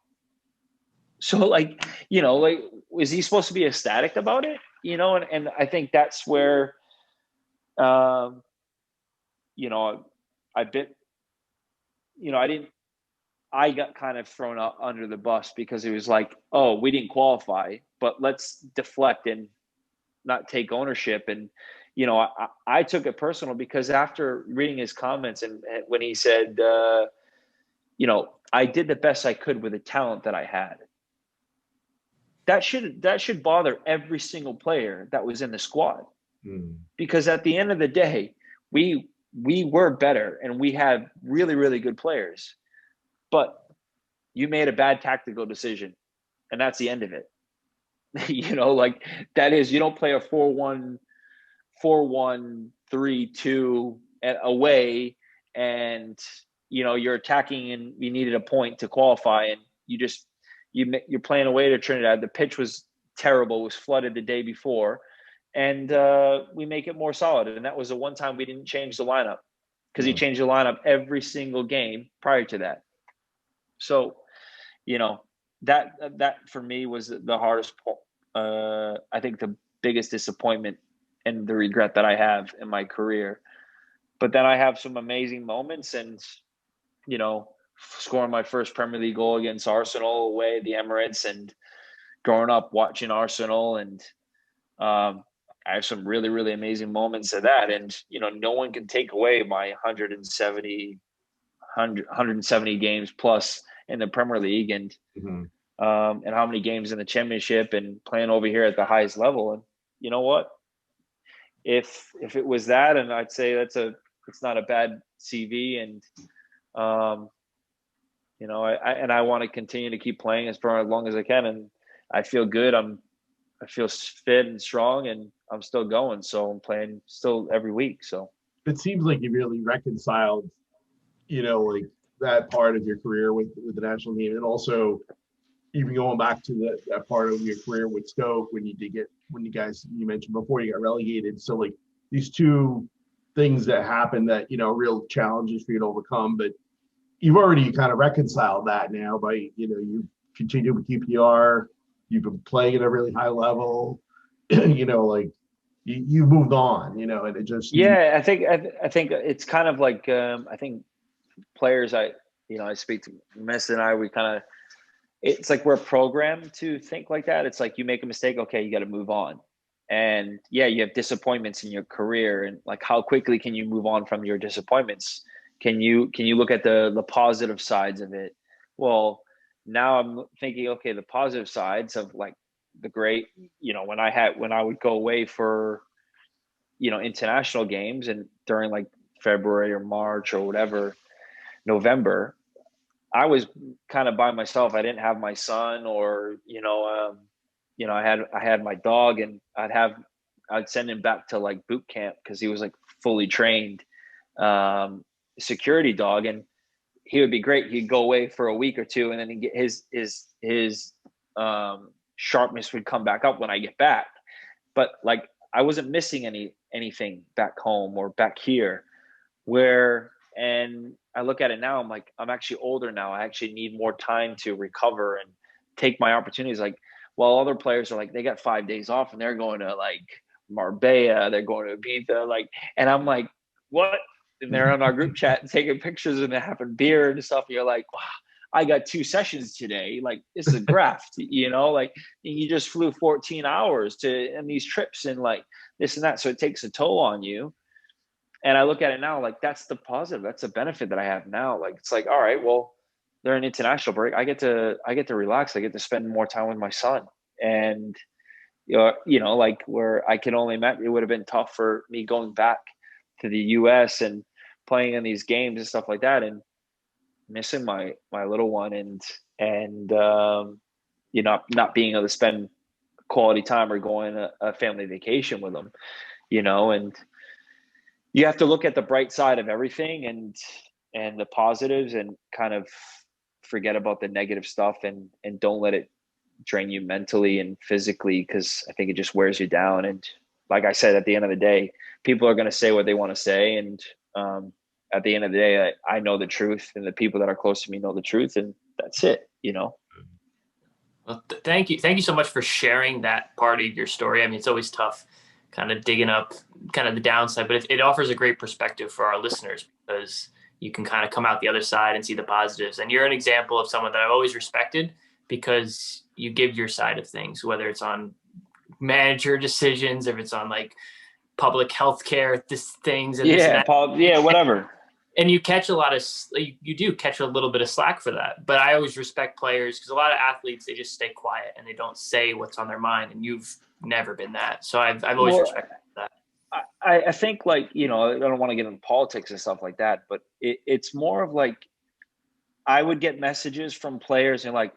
So like, was he supposed to be ecstatic about it? And I think that's where, I got kind of thrown out under the bus, because it was like, oh, we didn't qualify, but let's deflect and not take ownership. And, I took it personal, because after reading his comments, and when he said, I did the best I could with the talent that I had, that should bother every single player that was in the squad. Because at the end of the day, we were better, and we had really, really good players, but you made a bad tactical decision, and that's the end of it. Like, that is, you don't play a 4-1, 3-2 away, and you're attacking, and you needed a point to qualify, and you're playing away to Trinidad. The pitch was terrible, was flooded the day before, and we make it more solid. And that was the one time we didn't change the lineup, because he changed the lineup every single game prior to that. So, that for me was the hardest, I think the biggest disappointment and the regret that I have in my career. But then I have some amazing moments, and, scoring my first Premier League goal against Arsenal away at the Emirates, and growing up watching Arsenal, and I have some really, really amazing moments of that. And, no one can take away my 170 games plus in the Premier League, and and how many games in the Championship, and playing over here at the highest level. And you know what? If it was that, and I'd say it's not a bad CV, and I want to continue to keep playing as long as I can, and I feel good. I feel fit and strong, and I'm still going. So I'm playing still every week. So it seems like you really reconciled, like that part of your career with the national team, and also even going back to that part of your career with Stoke, when you guys, you mentioned before, you got relegated. So like these 2 things that happened, that, real challenges for you to overcome, but you've already kind of reconciled that now by, you continue with QPR, you've been playing at a really high level, like you moved on, and it just, I think it's kind of like, I think players I speak to, Miss and I, we kind of, it's like we're programmed to think like that. It's like, you make a mistake, okay, you got to move on. And yeah, you have disappointments in your career, and like how quickly can you move on from your disappointments? Can you look at the positive sides of it? Well, now I'm thinking, okay, the positive sides of like the great, when I would go away for, international games, and during like February or March or whatever, November, I was kind of by myself. I didn't have my son, or I had my dog, and I'd send him back to like boot camp because he was like fully trained security dog, and he would be great. He'd go away for a week or two, and then he'd get his sharpness would come back up when I get back. But like I wasn't missing anything back home or back here. And I look at it now, I'm like, I'm actually older now. I actually need more time to recover and take my opportunities. Like, while other players are like, they got 5 days off and they're going to like Marbella, they're going to Ibiza, like, and I'm like, what? And they're on our group chat and taking pictures and they're having beer and stuff. And you're like, wow, I got 2 sessions today. Like, this is a graft, like you just flew 14 hours and these trips and like this and that. So it takes a toll on you. And I look at it now, like that's the positive. That's the benefit that I have now. Like, it's like, all right, well, they're an international break. I get to relax. I get to spend more time with my son. And, like where I can only imagine, it would have been tough for me going back to the US and playing in these games and stuff like that, and missing my little one, and not being able to spend quality time or going a family vacation with them, and you have to look at the bright side of everything and the positives, and kind of forget about the negative stuff, and don't let it drain you mentally and physically, because I think it just wears you down. And like I said, at the end of the day, people are going to say what they want to say. And at the end of the day, I know the truth, and the people that are close to me know the truth, and that's it, Well, thank you. Thank you so much for sharing that part of your story. I mean, it's always tough kind of digging up kind of the downside, but it offers a great perspective for our listeners, because you can kind of come out the other side and see the positives. And you're an example of someone that I've always respected, because you give your side of things, whether it's on manager decisions, if it's on like public healthcare things and this and that. Yeah, whatever. And you catch you do catch a little bit of slack for that. But I always respect players, because a lot of athletes, they just stay quiet and they don't say what's on their mind. And you've never been that. So I've always respected that. I think, like, I don't want to get into politics and stuff like that, but it's more of like, I would get messages from players and like,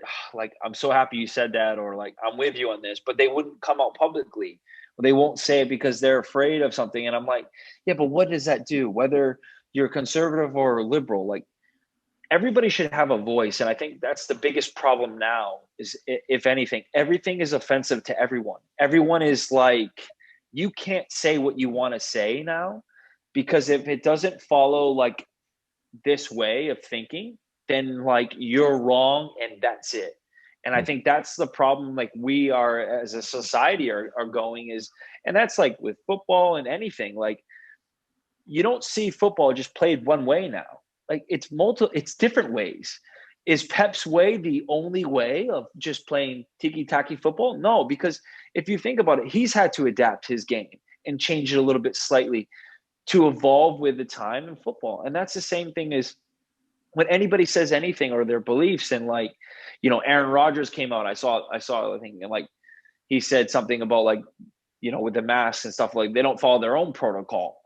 I'm so happy you said that, or like, I'm with you on this, but they wouldn't come out publicly. They won't say it because they're afraid of something. And I'm like, yeah, but what does that do? Whether you're conservative or liberal, like, everybody should have a voice. And I think that's the biggest problem now is, if anything, everything is offensive to everyone. Everyone is like, you can't say what you want to say now, because if it doesn't follow like this way of thinking, then like you're wrong and that's it. And I think that's the problem, like we are as a society are going is, and that's like with football and anything, like you don't see football just played one way now. Like it's different ways. Is Pep's way the only way of just playing tiki-taki football? No, because if you think about it, he's had to adapt his game and change it a little bit slightly to evolve with the time in football. And that's the same thing as when anybody says anything or their beliefs. And like, Aaron Rodgers came out. I saw, I think, and like he said something about like, with the masks and stuff, like they don't follow their own protocol.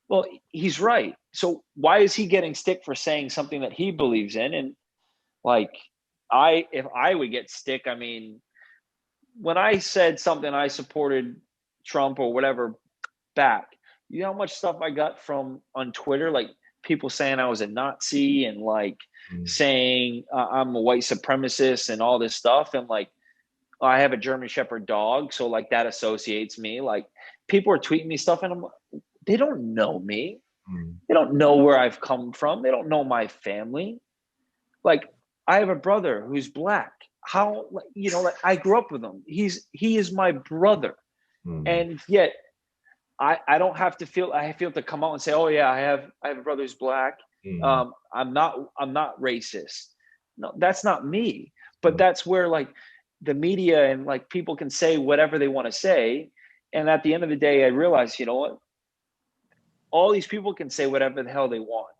Well, he's right. So why is he getting stick for saying something that he believes in? And like, if I would get stick, I mean, when I said something, I supported Trump or whatever back, you know how much stuff I got from on Twitter, like people saying I was a Nazi and like saying I'm a white supremacist and all this stuff. And like, I have a German Shepherd dog, so like that associates me. Like people are tweeting me stuff, and they don't know me. They don't know where I've come from. They don't know my family. Like I have a brother who's black. How, like I grew up with him. He is my brother. And yet I don't have to feel, I feel to come out and say, oh yeah, I have a brother who's black. I'm not racist. No, that's not me. But that's where like the media and like people can say whatever they want to say. And at the end of the day, I realized, you know what? All these people can say whatever the hell they want.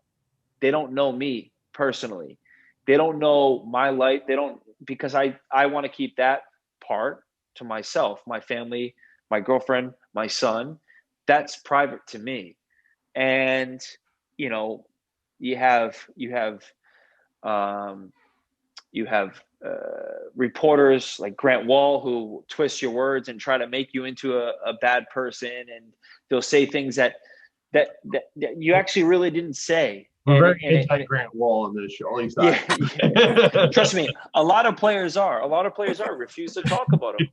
They don't know me personally. They don't know my life. They don't, because I want to keep that part to myself, my family, my girlfriend, my son. That's private to me. And, you know, you have, um, you have reporters like Grant Wall who twist your words and try to make you into a bad person, and they'll say things that you actually really didn't say. We're very anti Grant Wall on this show. At least yeah. Trust me, a lot of players refuse to talk about him.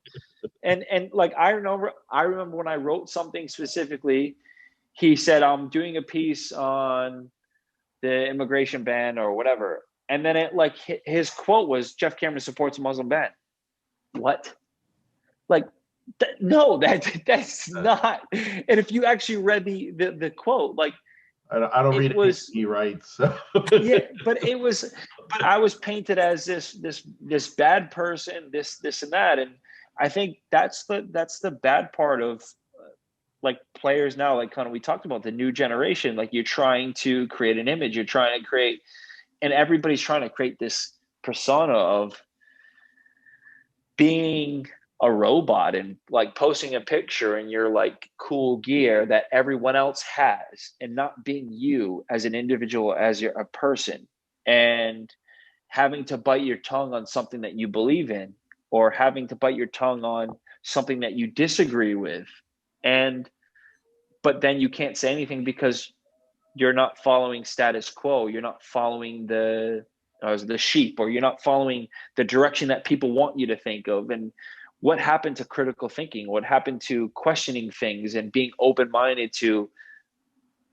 And like I remember when I wrote something specifically, he said, I'm doing a piece on the immigration ban or whatever. And then it like his quote was, Geoff Cameron supports a Muslim ban. What? Like, no, that's not. And if you actually read the quote, like, I don't read anything he writes. So. Yeah, but I was painted as this bad person, this and that. And I think that's the bad part of like players now, like kind of we talked about the new generation. Like you're trying to create an image, you're trying to create, and everybody's trying to create this persona of being a robot and like posting a picture in your like cool gear that everyone else has, and not being you as an individual, as you're a person, and having to bite your tongue on something that you believe in, or having to bite your tongue on something that you disagree with. And but then you can't say anything because you're not following status quo, you're not following the sheep, or you're not following the direction that people want you to think of. And what happened to critical thinking? What happened to questioning things and being open-minded to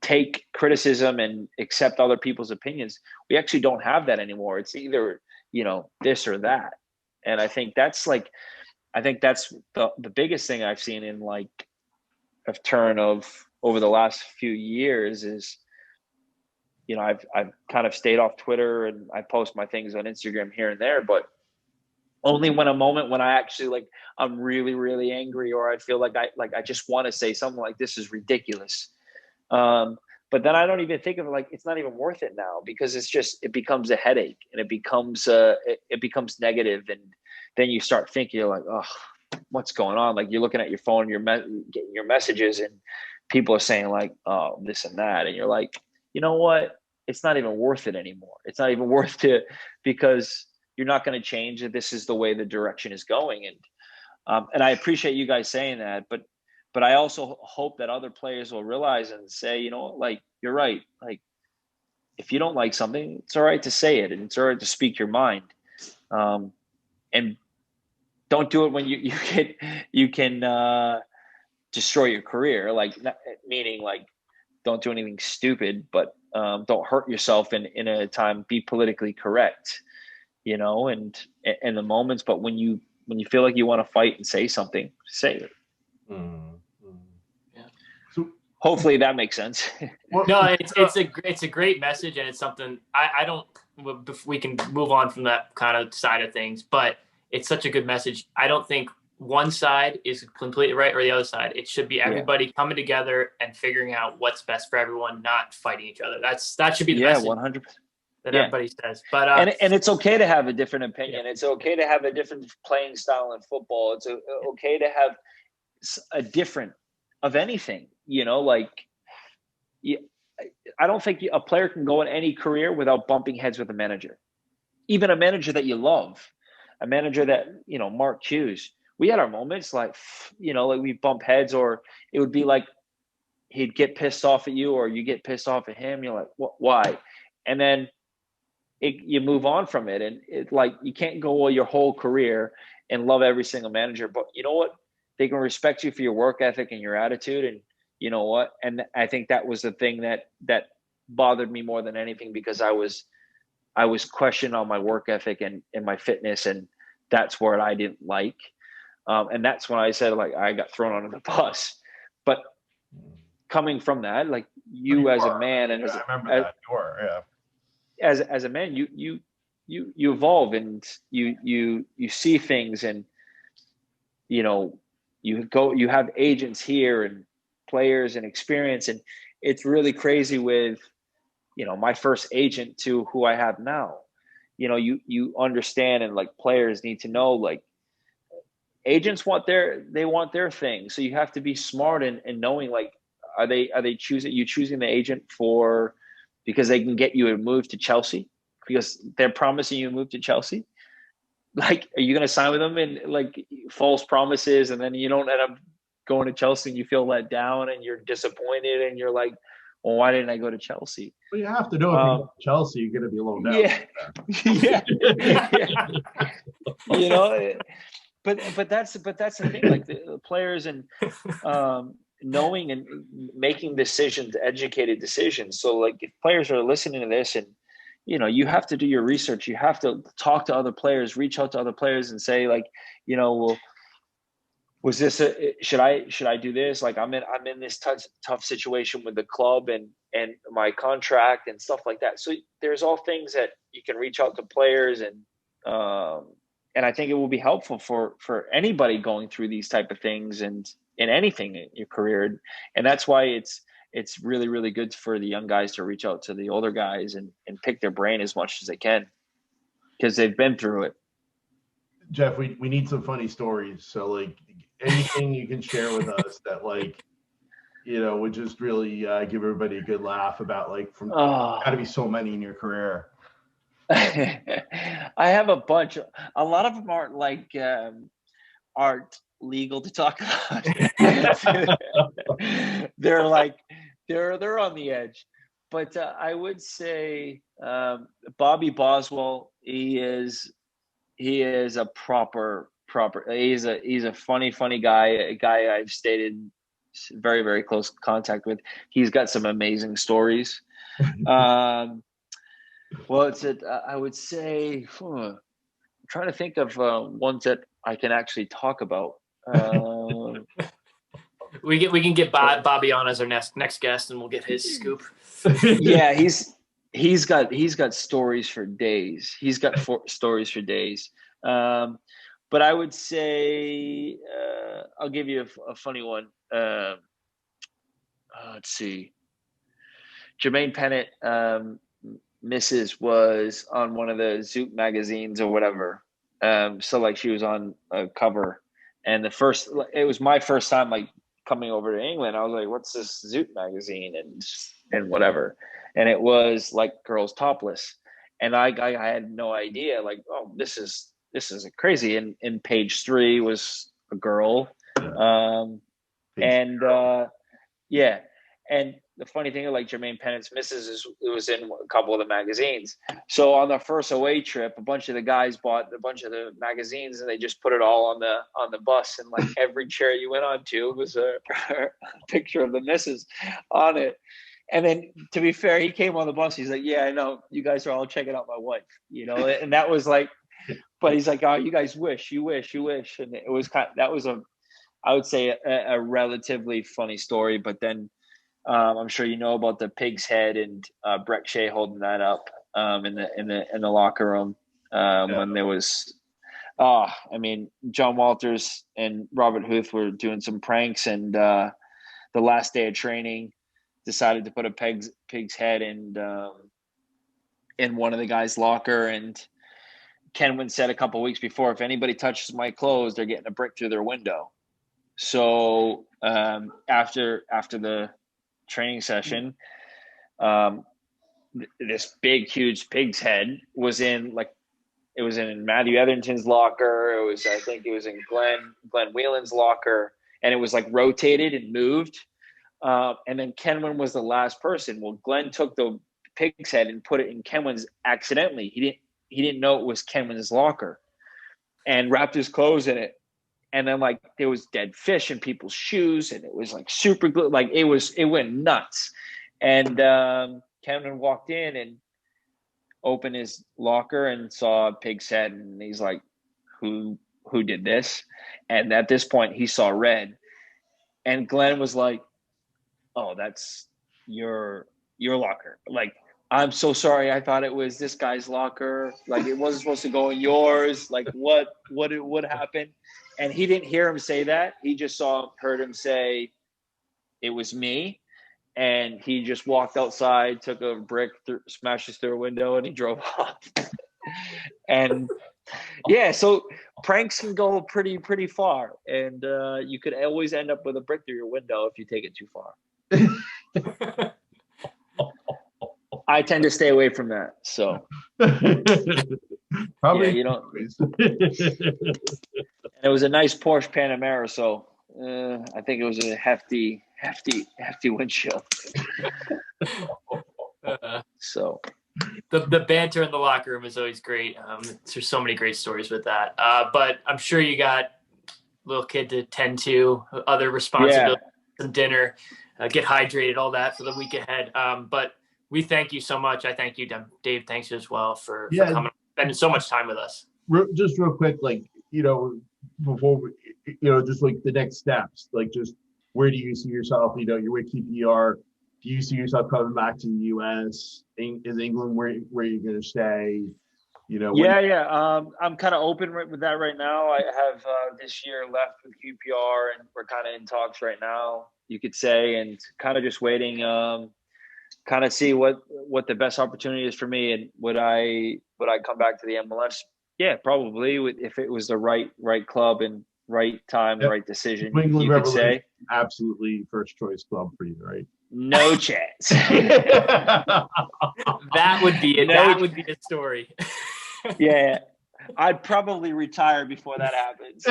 take criticism and accept other people's opinions? We actually don't have that anymore. It's either, you know, this or that. And I think that's the biggest thing I've seen in like a turn of over the last few years is, you know, I've kind of stayed off Twitter, and I post my things on Instagram here and there, but only when I actually like, I'm really, really angry, or I feel like I just want to say something like, this is ridiculous. But then I don't even think of it, like, it's not even worth it now, because it becomes a headache, and it becomes negative. And then you start thinking, you're like, oh, what's going on? Like, you're looking at your phone, getting your messages, and people are saying like, oh, this and that. And you're like, you know what? It's not even worth it anymore. It's not even worth it, because you're not going to change it. This is the way the direction is going. And I appreciate you guys saying that, but I also hope that other players will realize and say, you know, like, you're right. Like, if you don't like something, it's all right to say it, and it's all right to speak your mind. And don't do it when you can destroy your career. Like, meaning like, don't do anything stupid, but don't hurt yourself in a time. Be politically correct, you know, and in the moments. But when you feel like you want to fight and say something, say it. Yeah. So hopefully that makes sense. No, it's a great message, and it's something I don't. We can move on from that kind of side of things, but it's such a good message. I don't think one side is completely right or the other side. It should be everybody coming together and figuring out what's best for everyone, not fighting each other. That should be the message. 100%. That everybody says. But and it's okay to have a different opinion. It's okay to have a different playing style in football. It's okay to have a different of anything, you know, like, I don't think a player can go in any career without bumping heads with a manager, even a manager that you love, a manager that, you know, Mark Hughes. We had our moments, like, you know, like we bump heads, or it would be like he'd get pissed off at you, or you get pissed off at him. You're like, what? Why? And then you move on from it. And it, like, you can't go your whole career and love every single manager, but you know what? They can respect you for your work ethic and your attitude. And you know what? And I think that was the thing that bothered me more than anything, because I was questioning on my work ethic and my fitness. And that's what I didn't like. And that's when I said, like, I got thrown under the bus. But coming from that, like, you as a man, and I remember that you were, as a man, you evolve, and you see things, and, you know, you have agents here and players and experience, and it's really crazy with, my first agent to who I have now. You understand, and like players need to know, like agents want their thing. So you have to be smart and knowing, like, are they choosing the agent because they can get you a move to Chelsea, because they're promising you a move to Chelsea? Like, are you going to sign with them and like false promises, and then you don't end up going to Chelsea and you feel let down and you're disappointed and you're like, well, why didn't I go to Chelsea? Well, you have to know if you go to Chelsea, you're going to be a little down. Yeah, yeah. But that's the thing. Like the players and knowing and making decisions, educated decisions. So like if players are listening to this, and you have to do your research. You have to talk to other players, reach out to other players, and say like, well, was this should I do this? Like I'm in this tough situation with the club and my contract and stuff like that. So there's all things that you can reach out to players, and I think it will be helpful for anybody going through these type of things and in anything in your career. And that's why it's really, really good for the young guys to reach out to the older guys and pick their brain as much as they can, because they've been through it. Geoff, we need some funny stories. So like anything you can share with us that like, would just really give everybody a good laugh about, like, got to be so many in your career. I have a bunch. A lot of them aren't legal to talk about. They're like they're on the edge. But I would say Bobby Boswell. He is a proper. He's a funny guy. A guy I've stayed in very, very close contact with. He's got some amazing stories. Well, I would say, I'm trying to think of ones that I can actually talk about. We can get Bobby on as our next guest, and we'll get his scoop. Yeah, he's got stories for days. He's got stories for days. But I would say I'll give you a funny one. Let's see. Jermaine Pennant. Mrs. was on one of the Zoot magazines or whatever. So like she was on a cover, and it was my first time like coming over to England. I was like, what's this Zoot magazine and whatever. And it was like girls topless. And I had no idea, like, oh, this is crazy. And page 3 was a girl. Yeah. And the funny thing, like Jermaine Pennant's missus was in a couple of the magazines. So on the first away trip, a bunch of the guys bought a bunch of the magazines, and they just put it all on the bus. And like every chair you went on to was a picture of the missus on it. And then, to be fair, he came on the bus. He's like, "Yeah, I know you guys are all checking out my wife," And that was like, but he's like, "Oh, you guys you wish," and it was I would say a relatively funny story, but then. I'm sure you know about the pig's head and Brett Shea holding that up in the locker room when there was. John Walters and Robert Huth were doing some pranks, and the last day of training, decided to put a pig's head in one of the guys' locker. And Kenwin said a couple of weeks before, if anybody touches my clothes, they're getting a brick through their window. So after the training session, this big huge pig's head was in Matthew Etherington's locker. I think it was in Glenn Whelan's locker, and it was like rotated and moved, and then Kenwin was the last person. Well, Glenn took the pig's head and put it in Kenwin's accidentally. He didn't know it was Kenwin's locker, and wrapped his clothes in it. And then like there was dead fish in people's shoes, and it was like super glue. Like it went nuts. And Cameron walked in and opened his locker and saw a pig's head, and he's like, who did this? And at this point he saw red. And Glenn was like, oh, that's your locker. Like, I'm so sorry. I thought it was this guy's locker. Like it wasn't supposed to go in yours. Like what happened? And he didn't hear him say that. He just heard him say it was me. And he just walked outside, took a brick, smashed through a window, and he drove off. And yeah, so pranks can go pretty far. And you could always end up with a brick through your window if you take it too far. I tend to stay away from that. So Probably, yeah, you don't. And it was a nice Porsche Panamera, so I think it was a hefty windshield. So the banter in the locker room is always great. There's so many great stories with that. But I'm sure you got a little kid to tend to, other responsibilities, some dinner, get hydrated, all that for the week ahead. But we thank you so much. I thank you, Dave. Thanks as well for coming, spending so much time with us. Just real quick, like, before we, just like the next steps, like just where do you see yourself? You're with QPR. Do you see yourself coming back to the US? Is England where you're going to stay? I'm kind of open with that right now. I have this year left with QPR, and we're kind of in talks right now, you could say, and kind of just waiting. Kind of see what the best opportunity is for me, and would I come back to the MLS? Yeah, probably, if it was the right club and right time, right decision. England you could say absolutely first choice club for you, right? No chance. That would be it. That would be the story. Yeah, I'd probably retire before that happens.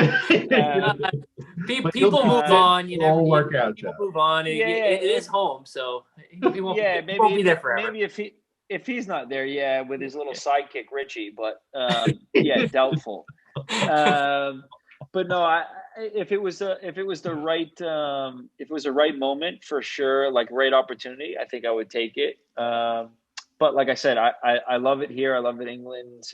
People move on. You never work out. People move on. It is home, so he won't be there forever. Maybe if he's not there, with his little sidekick Richie, but doubtful. But no, if it was the right moment, for sure, like right opportunity, I think I would take it. But like I said, I love it here. I love it in England.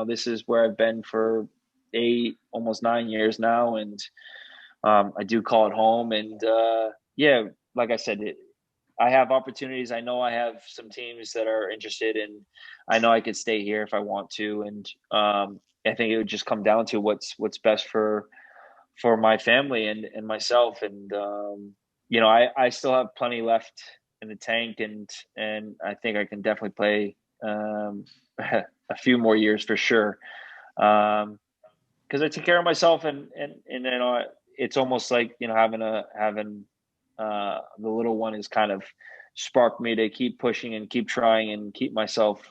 This is where I've been for 8, almost 9 years now, and I do call it home. And like I said, I have opportunities. I know I have some teams that are interested, and I know I could stay here if I want to. And I think it would just come down to what's best for my family and myself. And I still have plenty left in the tank, and I think I can definitely play a few more years for sure. Because I take care of myself, and it's almost like having the little one has kind of sparked me to keep pushing and keep trying and keep myself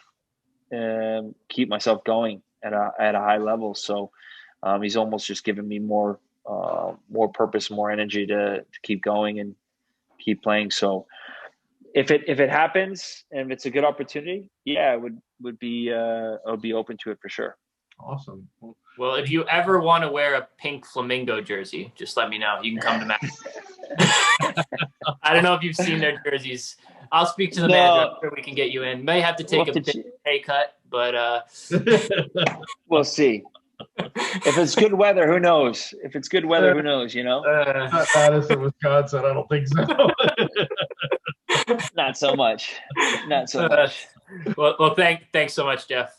going at a high level. So he's almost just given me more purpose, more energy to keep going and keep playing. So if it happens and if it's a good opportunity, I would be open to it for sure. Awesome. Well, if you ever want to wear a pink flamingo jersey, just let me know. You can come to Matt. I don't know if you've seen their jerseys. I'll speak to the manager. I'm sure we can get you in. May have to take a bit pay cut, but we'll see. If it's good weather, who knows? If it's good weather, who knows? Madison, Wisconsin. I don't think so. Not so much. Well, thanks so much, Geoff.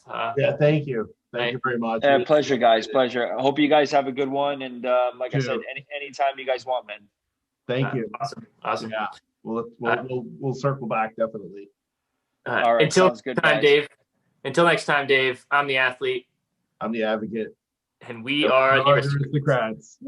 Thank you. Thank you very much. Pleasure, guys. Pleasure. I hope you guys have a good one. And like I said, anytime you guys want, man. Thank you. Awesome. Yeah. We'll circle back definitely. All right. Until sounds good, next time, guys. Dave. Until next time, Dave. I'm the athlete. I'm the advocate. And we are the Aristocrats.